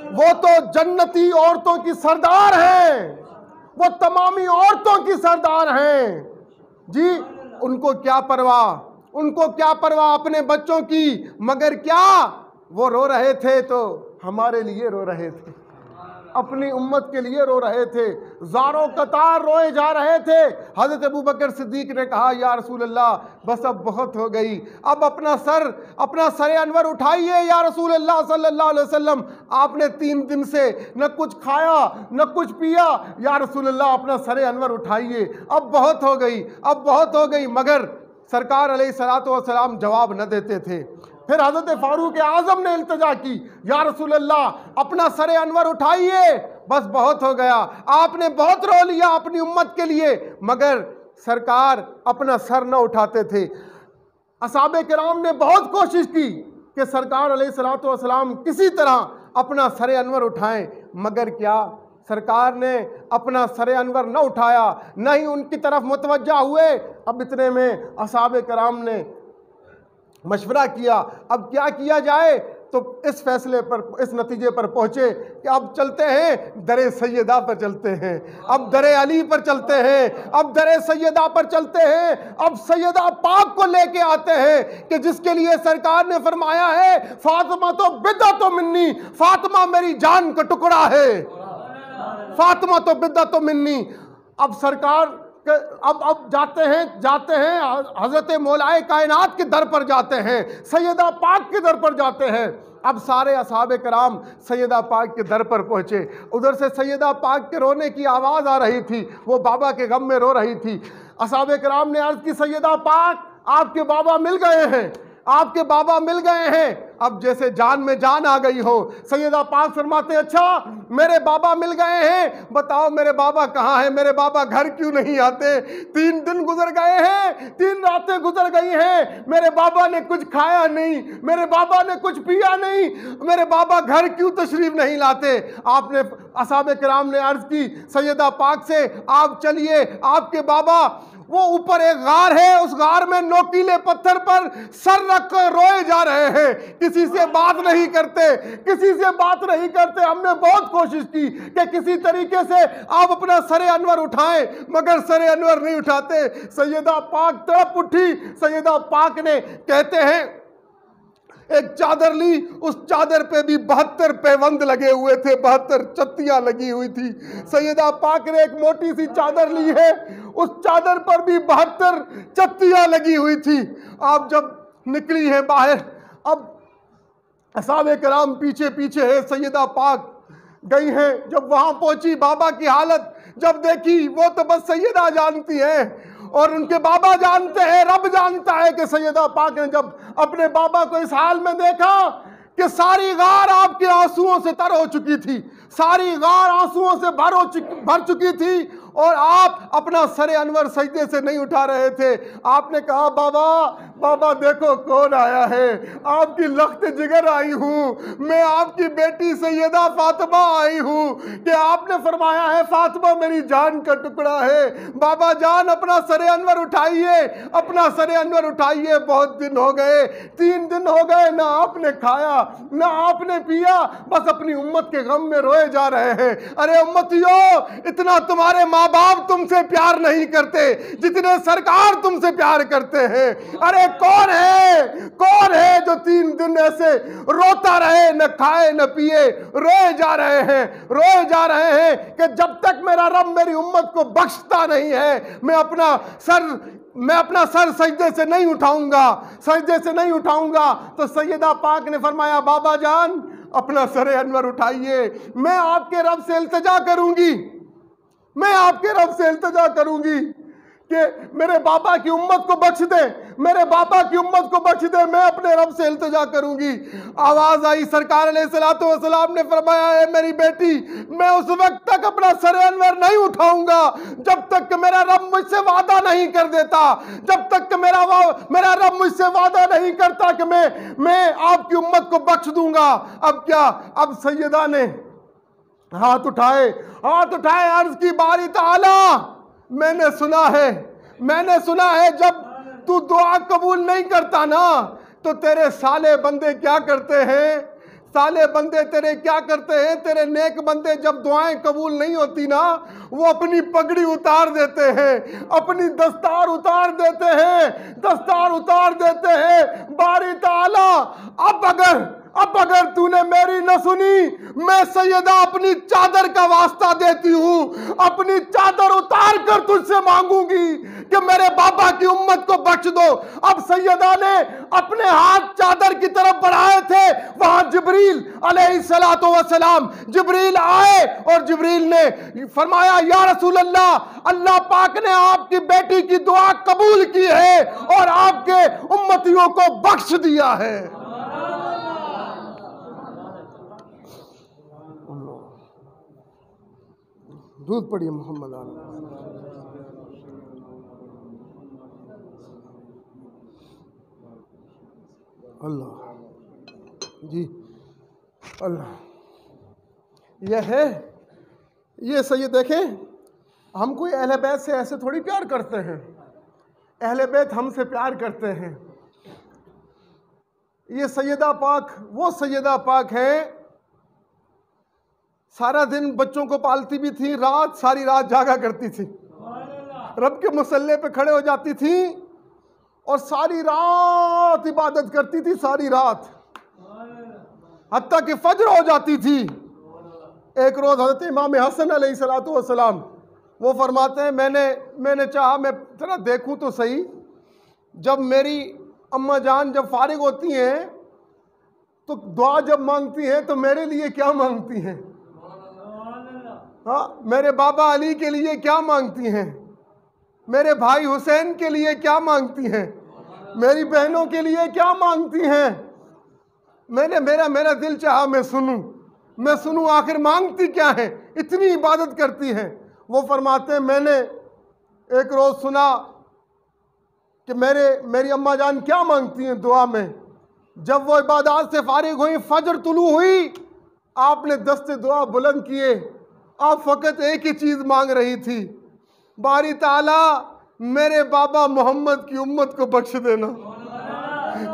वो तो जन्नती औरतों की सरदार हैं, वो तमामी औरतों की सरदार हैं जी। उनको क्या परवाह, उनको क्या परवाह अपने बच्चों की, मगर क्या वो रो रहे थे तो हमारे लिए रो रहे थे, अपनी उम्मत के लिए रो रहे थे, ज़ारों कतार रोए जा रहे थे। हज़रत अबू बकर सिद्दीक ने कहा, या रसूल अल्लाह, बस अब बहुत हो गई, अब अपना सर अनवर उठाइए या रसूल अल्लाह सल्लल्लाहु अलैहि वसल्लम। आपने 3 दिन से न कुछ खाया न कुछ पिया, या रसूल अल्लाह अपना सर अनवर उठाइए, अब बहुत हो गई, अब बहुत हो गई। मगर सरकार अलैहिस्सलातु वस्सलाम जवाब न देते थे। फिर हज़रत फारूक आज़म ने इल्तिजा की, या रसूल अल्लाह अपना सरे अनवर उठाइए, बस बहुत हो गया, आपने बहुत रो लिया अपनी उम्मत के लिए। मगर सरकार अपना सर न उठाते थे। असहाबे किराम ने बहुत कोशिश की कि सरकार अलैहिस्सलातु वस्सलाम किसी तरह अपना सरे अनवर उठाएं, मगर क्या सरकार ने अपना सरे अनवर न उठाया, न ही उनकी तरफ मुतवज्जा हुए। अब इतने में असहाबे किराम ने मशवरा किया, अब क्या किया जाए? तो इस फैसले पर, इस नतीजे पर पहुंचे कि अब चलते हैं दरे सैयदा पर चलते हैं, अब दरे अली पर चलते हैं, अब दरे सैयदा पर चलते हैं, अब सैयदा पाक को लेके आते हैं कि जिसके लिए सरकार ने फरमाया है, फातिमा तो बिद्दा तो मिन्नी, फातिमा मेरी जान का टुकड़ा है, फातिमा तो बिद्दा तो मिन्नी। अब सरकार अब जाते हैं हजरत मौलाए कायनात के दर पर जाते हैं, सैयदा पाक के दर पर जाते हैं। अब सारे असहाबे कराम सैयदा पाक के दर पर पहुंचे। उधर से सैयदा पाक के रोने की आवाज़ आ रही थी, वो बाबा के गम में रो रही थी। असहाबे कराम ने अर्ज़ की, सैयदा पाक आपके बाबा मिल गए हैं। आपके बाबा मिल गए हैं, अब जैसे जान में जान आ गई हो। सैयदा पाक फरमाते हैं, अच्छा मेरे बाबा मिल गए हैं, बताओ मेरे बाबा कहाँ हैं, मेरे बाबा घर क्यों नहीं आते? 3 दिन गुजर गए हैं, 3 रातें गुजर गई हैं, मेरे बाबा ने कुछ खाया नहीं, मेरे बाबा ने कुछ पिया नहीं, मेरे बाबा घर क्यों तशरीफ नहीं लाते? आपने असहाबे किराम ने अर्ज की सैयदा पाक से, आप चलिए, आपके बाबा वो ऊपर एक गार है, उस गार में नोकीले पत्थर पर सर रख कर रोए जा रहे हैं, किसी से बात नहीं करते, किसी से बात नहीं करते। हमने बहुत कोशिश की कि किसी तरीके से आप अपना सरे अनवर उठाएं, मगर सरे अनवर नहीं उठाते। सैयदा पाक तड़प उठी। सैयदा पाक ने, कहते हैं, एक चादर ली, उस चादर पे भी 72 पैबंद लगे हुए थे, 72 चत्तियां लगी हुई थी। सैयदा पाक ने एक मोटी सी चादर ली है, उस चादर पर भी 72 चत्तियां लगी हुई थी। आप जब निकली है बाहर, अब असहाबे किराम पीछे पीछे है, सैयदा पाक गई हैं। जब वहां पहुंची, बाबा की हालत जब देखी, वो तो बस सैयदा जानती है और उनके बाबा जानते हैं, रब जानता है कि सैयदा पाक ने जब अपने बाबा को इस हाल में देखा कि सारी गार आपके आंसुओं से तर हो चुकी थी, सारी गार आंसुओं से भर चुकी थी, और आप अपना सरे अनवर सजदे से नहीं उठा रहे थे। आपने कहा, बाबा बाबा देखो कौन आया है, आपकी लख्त जिगर आई हूँ, मैं आपकी बेटी सैयदा फातिमा आई हूँ कि आपने फरमाया है फातिमा मेरी जान का टुकड़ा है। बाबा जान अपना सरे अनवर उठाइए, अपना सरे अनवर उठाइए। बहुत दिन हो गए, 3 दिन हो गए, ना आपने खाया ना आपने पिया, बस अपनी उम्मत के गम में रोए जा रहे हैं। अरे उम्मतियों, इतना तुम्हारे माँ बाप तुमसे प्यार नहीं करते जितने सरकार तुमसे प्यार करते हैं। अरे कौन है जो 3 दिन ऐसे रोता रहे, न खाए न पिए, रोए जा रहे हैं कि जब तक मेरा रब मेरी उम्मत को बख्शता नहीं है, मैं अपना सर सजदे से नहीं उठाऊंगा। तो सैयदा पाक ने फरमाया, बाबा जान अपना सरे अनवर उठाइए, मैं आपके रब से इल्तिजा करूंगी कि मेरे बाबा की उम्मत को बख्श दे, मैं अपने रब से इल्तिजा करूंगी। आवाज आई, सरकार अलैहिस्सलातु वस्सलाम ने फरमाया, है मेरी बेटी, मैं उस वक्त तक अपना सरे अनवर नहीं उठाऊंगा जब तक कि मेरा रब मुझसे वादा नहीं कर देता, जब तक कि मेरा रब मुझसे वादा नहीं करता कि मैं आपकी उम्मत को बख्श दूंगा। अब क्या, अब सैयदा ने हाथ उठाए, अर्ज की, बारी ताला, मैंने सुना है जब तू दुआ कबूल नहीं करता ना, तो तेरे साले बंदे क्या करते हैं, तेरे नेक बंदे जब दुआएं कबूल नहीं होती ना, वो अपनी पगड़ी उतार देते हैं, अपनी दस्तार उतार देते हैं। बारी ताला, अब अगर तूने मेरी न सुनी, मैं सैयदा अपनी चादर का वास्ता देती हूँ, अपनी चादर उतार कर तुझसे मांगूंगी कि मेरे बाबा की उम्मत को बख्श दो। अब सैयदा ने अपने हाथ चादर की तरफ बढ़ाए थे, वहां जिब्रील अलैहिस्सलातु वस्सलाम जिब्रील आए और जिब्रील ने फरमाया, या रसूल अल्लाह, अल्लाह पाक ने आपकी बेटी की दुआ कबूल की है और आपके उम्मतियों को बख्श दिया है। दूध पढ़िए मोहम्मद अल्लाह जी, अल्लाह। ये सही देखें, हम कोई अहले बैत से ऐसे थोड़ी प्यार करते हैं, अहले बैत हमसे प्यार करते हैं। ये सैयदा पाक वो सैयदा पाक है, सारा दिन बच्चों को पालती भी थी, सारी रात जागा करती थी, रब के मुसल्ले पे खड़े हो जाती थी और सारी रात इबादत करती थी, सारी रात, हत्ता कि फज्र हो जाती थी। एक रोज हज़रत इमाम हसन अलैहिस्सलातु वस्सलाम वो फरमाते हैं, मैंने चाहा मैं जरा देखूं तो सही, जब मेरी अम्मा जान जब फारिग होती हैं तो दुआ जब मांगती हैं तो मेरे लिए क्या मांगती हैं, हाँ, मेरे बाबा अली के लिए क्या मांगती हैं, मेरे भाई हुसैन के लिए क्या मांगती हैं। मेरी बहनों के लिए क्या मांगती हैं? मेरा दिल चाहा मैं सुनूं आखिर मांगती क्या है, इतनी इबादत करती हैं। वो फरमाते हैं मैंने एक रोज़ सुना कि मेरी अम्मा जान क्या मांगती हैं दुआ में। जब वो इबादत से फारिग हुई, फजर तुलू हुई, आपने दस्ते दुआ बुलंद किए। आप फ़कत एक ही चीज़ मांग रही थी, बारी ताला मेरे बाबा मोहम्मद की उम्मत को बख्श देना,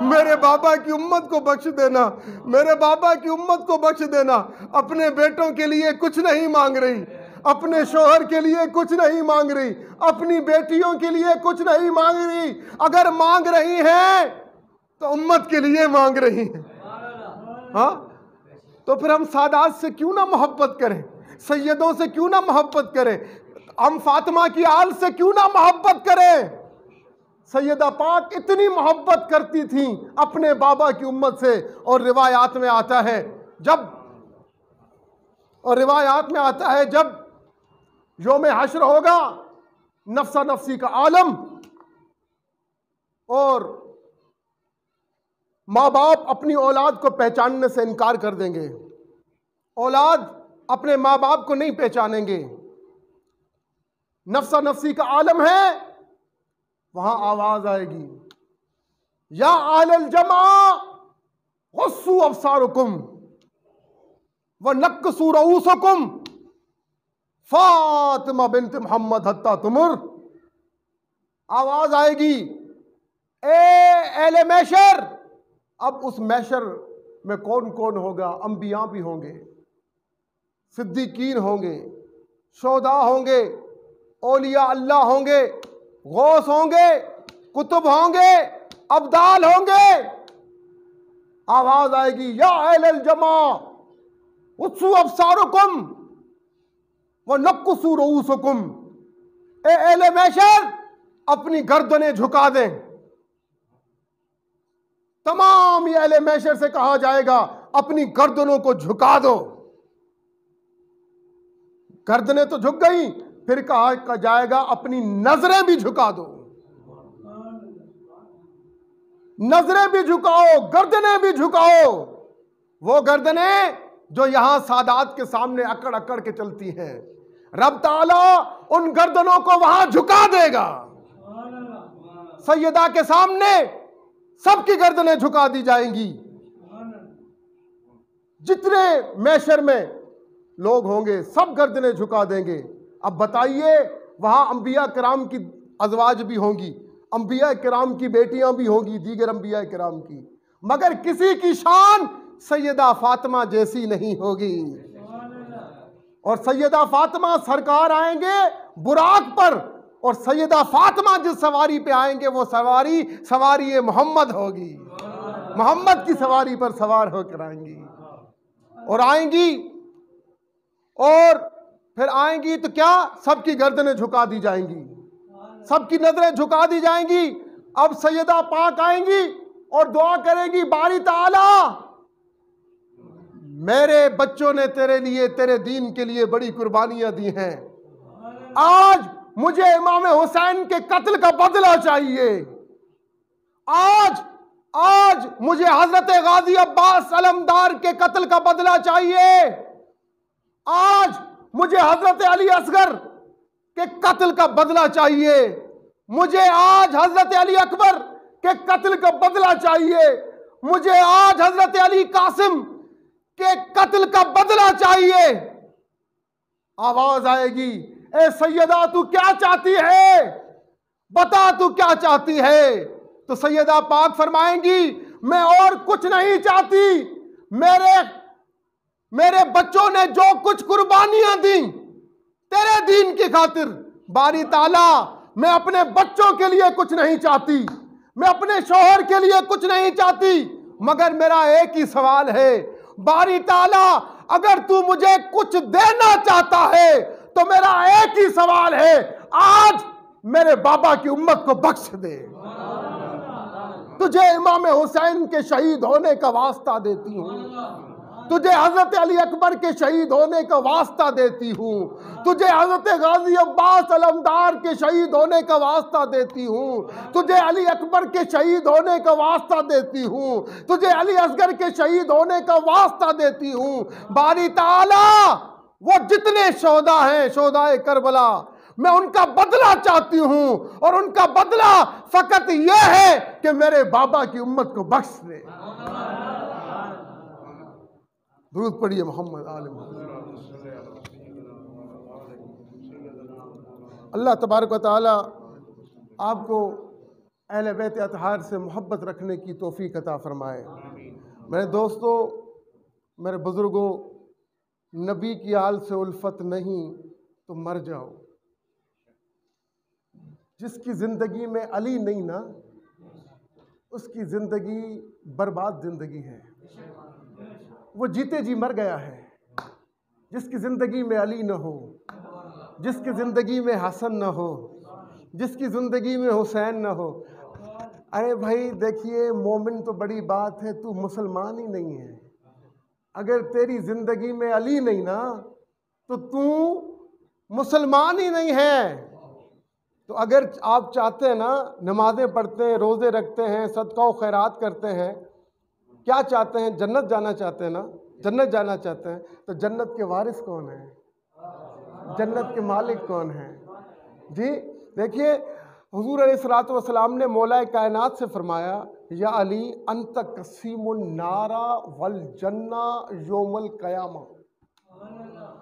मेरे बाबा की उम्मत को बख्श देना, मेरे बाबा की उम्मत को बख्श देना। अपने बेटों के लिए कुछ नहीं मांग रही, अपने शोहर के लिए कुछ नहीं मांग रही, अपनी बेटियों के लिए कुछ नहीं मांग रही। अगर मांग रही हैं तो उम्मत के लिए मांग रही हैं। हाँ, तो फिर हम सादात से क्यों ना मोहब्बत करें, सैयदों से क्यों ना मोहब्बत करें, हम फातिमा की आल से क्यों ना मोहब्बत करें। सैयदा पाक इतनी मोहब्बत करती थी अपने बाबा की उम्मत से। और रिवायात में आता है जब यौम हश्र होगा, नफ्सा नफ्सी का आलम, और माँ बाप अपनी औलाद को पहचानने से इनकार कर देंगे, औलाद अपने माँ बाप को नहीं पहचानेंगे, नफ्सा नफ्सी का आलम है। वहां आवाज आएगी, या आलल जमा गुस्सू अबसारुकुम व नक्सू रऊसकुम फातिमा बिन्त मोहम्मद हत्ता तुमुर। आवाज आएगी, ए अहले मैशर। अब उस मैशर में कौन कौन होगा? अंबिया भी होंगे, सिद्दीकीन होंगे, शोदा होंगे, औलिया अल्लाह होंगे, गौस होंगे, कुतुब होंगे, अब्दाल होंगे। आवाज आएगी, या अहलल जमा उत्सु अबसारुकुम व नक्सु रऊसकुम। ए अहले मैशर, अपनी गर्दनें झुका दें। तमाम ये अहले मैशर से कहा जाएगा, अपनी गर्दनों को झुका दो। गर्दनें तो झुक गई, फिर कहा जाएगा अपनी नजरें भी झुका दो। नजरें भी झुकाओ, गर्दनें भी झुकाओ। वो गर्दनें जो यहां सादात के सामने अकड़ अकड़ के चलती हैं, रब ताला उन गर्दनों को वहां झुका देगा। सैयदा के सामने सबकी गर्दनें झुका दी जाएंगी। जितने मैशर में लोग होंगे सब गर्दनें झुका देंगे। अब बताइए, वहां अंबिया किराम की अज़वाज भी होंगी, अंबिया किराम की बेटियां भी होंगी, दीगर अंबिया किराम की, मगर किसी की शान सैयदा फातिमा जैसी नहीं होगी। और सैयदा फातिमा सरकार आएंगे बुराक पर, और सैयदा फातिमा जिस सवारी पे आएंगे वो सवारी मोहम्मद होगी। मोहम्मद की सवारी पर सवार होकर आएंगी। और आएंगी, और फिर आएंगी तो क्या, सबकी गर्दनें झुका दी जाएंगी, सबकी नजरें झुका दी जाएंगी। अब सैयदा पाक आएंगी और दुआ करेगी, बारी ताला मेरे बच्चों ने तेरे लिए, तेरे दीन के लिए बड़ी कुर्बानियां दी हैं। आज मुझे इमाम हुसैन के कत्ल का बदला चाहिए। आज मुझे हजरत गाजी अब्बास अलमदार के कत्ल का बदला चाहिए। आज मुझे हजरत अली असगर के कत्ल का बदला चाहिए। मुझे आज हजरत अली अकबर के कत्ल का बदला चाहिए। मुझे आज हजरत अली कासिम के कत्ल का बदला चाहिए। आवाज आएगी, ए सैयदा तू क्या चाहती है, बता तू क्या चाहती है। तो सैयदा पाक फरमाएंगी, मैं और कुछ नहीं चाहती। मेरे बच्चों ने जो कुछ कुर्बानियां दी तेरे दीन की खातिर, बारी ताला मैं अपने बच्चों के लिए कुछ नहीं चाहती, मैं अपने शौहर के लिए कुछ नहीं चाहती, मगर मेरा एक ही सवाल है, बारी ताला अगर तू मुझे कुछ देना चाहता है तो मेरा एक ही सवाल है, आज मेरे बाबा की उम्मत को बख्श दे। तुझे इमाम हुसैन के शहीद होने का वास्ता देती हूं। तुझे हजरत अली अकबर के शहीद होने का वास्ता देती हूँ, तुझे हजरत गाजी अब्बास अलमदार के शहीद होने का वास्ता देती हूँ, तुझे अली अकबर के शहीद होने का वास्ता देती हूँ, तुझे अली असगर के शहीद होने का वास्ता देती हूँ। बारी ताला वो जितने शोहदा हैं, शोहदाए करबला, मैं उनका बदला चाहती हूँ, और उनका बदला फकत यह है कि मेरे बाबा की उम्मत को बख्श दे। दुरूद पढ़िए मोहम्मद आले मोहम्मद। अल्लाह तबारक व तआला आपको अहले बैत अतहार से मोहब्बत रखने की तौफीक अता फरमाए। मेरे दोस्तों, मेरे बुज़ुर्गों, नबी की आल से उल्फत नहीं तो मर जाओ। जिसकी ज़िंदगी में अली नहीं ना, उसकी ज़िंदगी बर्बाद ज़िंदगी है, वो जीते जी मर गया है। जिसकी ज़िंदगी में अली न हो, जिसकी ज़िंदगी में हसन न हो, जिसकी ज़िंदगी में हुसैन न हो, अरे भाई देखिए, मोमिन तो बड़ी बात है, तू मुसलमान ही नहीं है। अगर तेरी ज़िंदगी में अली नहीं ना, तो तू मुसलमान ही नहीं है। तो अगर आप चाहते हैं ना, नमाज़ें पढ़ते हैं, रोज़े रखते हैं, सदका व खैरात करते हैं, क्या चाहते हैं? जन्नत जाना चाहते हैं ना, जन्नत जाना चाहते हैं, तो जन्नत के वारिस कौन है? जन्नत के मालिक कौन है? जी देखिए, हुजूर अलैहिस्सलातु वस्सलाम ने मौलाए कायनात से फरमाया, या अली अंत कसीमुन नारा वल जन्ना योमल कयामा।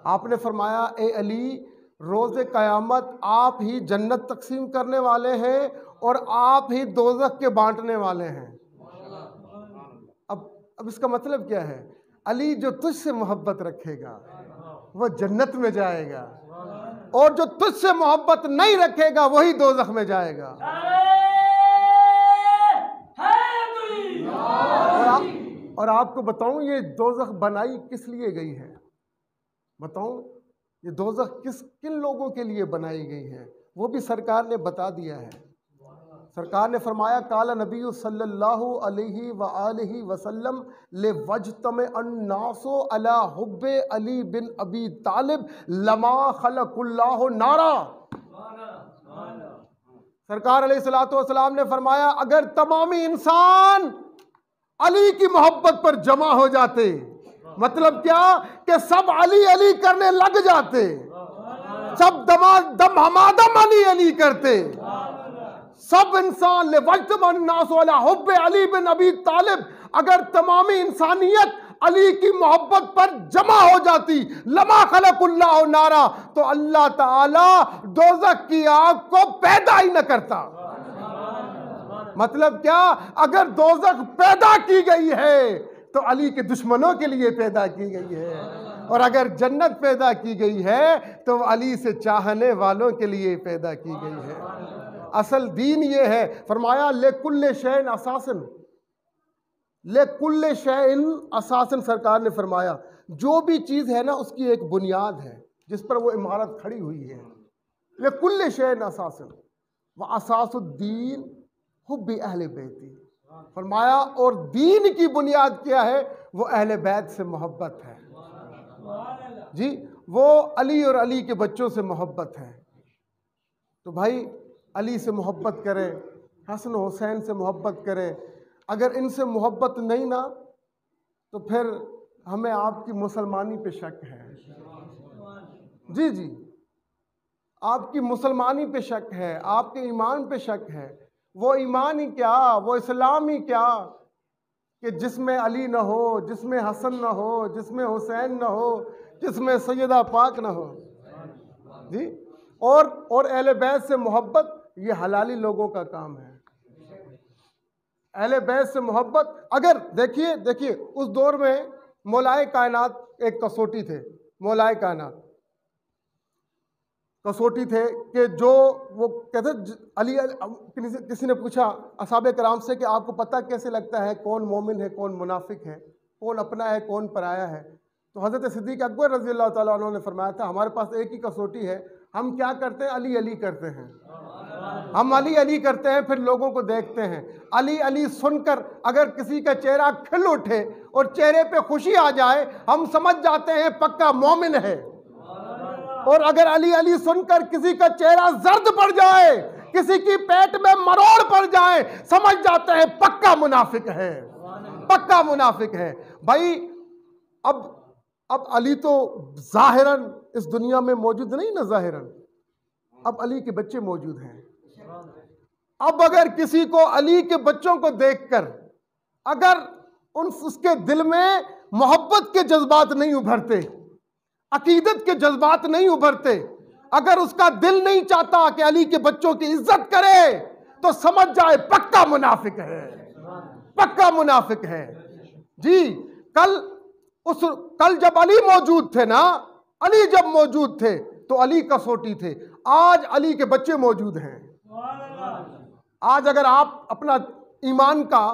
आपने फरमाया, ए अली, रोज़े क़यामत आप ही जन्नत तकसीम करने वाले हैं और आप ही दोज़ख के बांटने वाले हैं। अब इसका मतलब क्या है? अली जो तुझसे मोहब्बत रखेगा वो जन्नत में जाएगा, और जो तुझसे मोहब्बत नहीं रखेगा वही दोज़ख में जाएगा। और आपको बताऊं, ये दोज़ख बनाई किस लिए गई है? बताऊं, ये दोज़ख किन लोगों के लिए बनाई गई है? वो भी सरकार ने बता दिया है। सरकार ने फरमाया, काला नबी सल्लल्लाहु अलैहि व आलिहि वसल्लम ले वजतम अन्नासो अला हुब्बे अली बिन अबी तालिब लमा खलकुल्लाहु नारा। सरकार अलैहिस्सलातु वस्सलाम ने फरमाया, अगर तमामी इंसान अली की मोहब्बत पर जमा हो जाते, मतलब क्या कि सब अली अली करने लग जाते, सब दम हमादम अली अली करते, सब इंसान ले वजतमन नास वाला हुब्बे अली बिन अबी तालिब, अगर तमामी इंसानियत अली की मोहब्बत पर जमा हो जाती, लमा खलकुल्लाहु नारा, तो अल्लाह ताला दोज़ख की आग को पैदा ही न करता। मतलब क्या? अगर दोज़ख पैदा की गई है तो अली के दुश्मनों के लिए पैदा की गई है, और अगर जन्नत पैदा की गई है तो अली से चाहने वालों के लिए पैदा की गई है। असल दीन ये है। फरमाया, ले कुल्ले शैइन असासन, ले कुल्ले शैइन असासन। सरकार ने फरमाया, जो भी चीज़ है ना, उसकी एक बुनियाद है जिस पर वो इमारत खड़ी हुई है। ले कुल्ले शैइन असासन व असासुद्दीन हुब्बी अहले बैती। फरमाया, और दीन की बुनियाद क्या है? वो अहले बैत से मोहब्बत है। जी, वो अली और अली के बच्चों से मोहब्बत है। तो भाई, अली से मोहब्बत करें, हसन हुसैन से मोहब्बत करें। अगर इनसे मोहब्बत नहीं ना, तो फिर हमें आपकी मुसलमानी पे शक है। जी जी, आपकी मुसलमानी पे शक है, आपके ईमान पे शक है। वो ईमान ही क्या, वो इस्लाम ही क्या कि जिसमें अली न हो, जिसमें हसन न हो, जिसमें हुसैन न हो, जिसमें सैयदा पाक न हो। जी, और अहले बैत से मोहब्बत ये हलाली लोगों का काम है। अहले बैत से मोहब्बत, अगर देखिए उस दौर में मौलाए कायनात एक कसौटी थे। मौलाए कायनात कसौटी थे कि जो वो कहते अली, किसी ने पूछा असहाबे कराम से कि आपको पता कैसे लगता है कौन मोमिन है, कौन मुनाफिक है, कौन अपना है, कौन पराया है? तो हज़रत सिद्दीक़ अकबर रज़ी अल्लाह ताला अन्हु ने फरमाया था, हमारे पास एक ही कसौटी है, हम क्या करते हैं? अली अली करते हैं। हम अली अली करते हैं, फिर लोगों को देखते हैं। अली अली सुनकर अगर किसी का चेहरा खिल उठे और चेहरे पे खुशी आ जाए, हम समझ जाते हैं पक्का मोमिन है। और अगर अली अली सुनकर किसी का चेहरा जर्द पड़ जाए, किसी की पेट में मरोड़ पड़ जाए, समझ जाते हैं पक्का मुनाफिक है, पक्का मुनाफिक है। भाई अब अली तो जाहिरन इस दुनिया में मौजूद नहीं ना, जाहिरन अब अली के बच्चे मौजूद हैं। अब अगर किसी को अली के बच्चों को देखकर अगर उसके दिल में मोहब्बत के जज्बात नहीं उभरते, अकीदत के जज्बात नहीं उभरते, अगर उसका दिल नहीं चाहता कि अली के बच्चों की इज्जत करे, तो समझ जाए पक्का मुनाफिक है, पक्का मुनाफिक है। जी कल जब अली मौजूद थे ना, अली जब मौजूद थे तो अली कसौटी थे। आज अली के बच्चे मौजूद हैं। आज अगर आप अपना ईमान का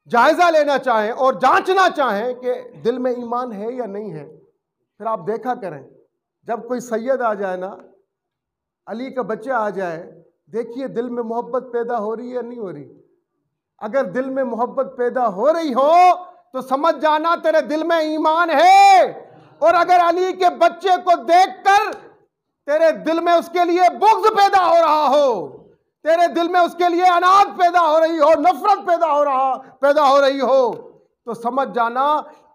जायजा लेना चाहें और जांचना चाहें कि दिल में ईमान है या नहीं है, फिर आप देखा करें, जब कोई सैयद आ जाए ना, अली का बच्चा आ जाए, देखिए दिल में मोहब्बत पैदा हो रही है या नहीं हो रही। अगर दिल में मोहब्बत पैदा हो रही हो तो समझ जाना तेरे दिल में ईमान है। और अगर अली के बच्चे को देखकर तेरे दिल में उसके लिए बुग़्ज़ पैदा हो रहा हो, तेरे दिल में उसके लिए अनाद पैदा हो रही हो, नफरत पैदा हो रही हो, तो समझ जाना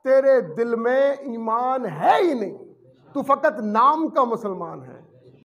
तेरे दिल में ईमान है ही नहीं, तू फकत नाम का मुसलमान है।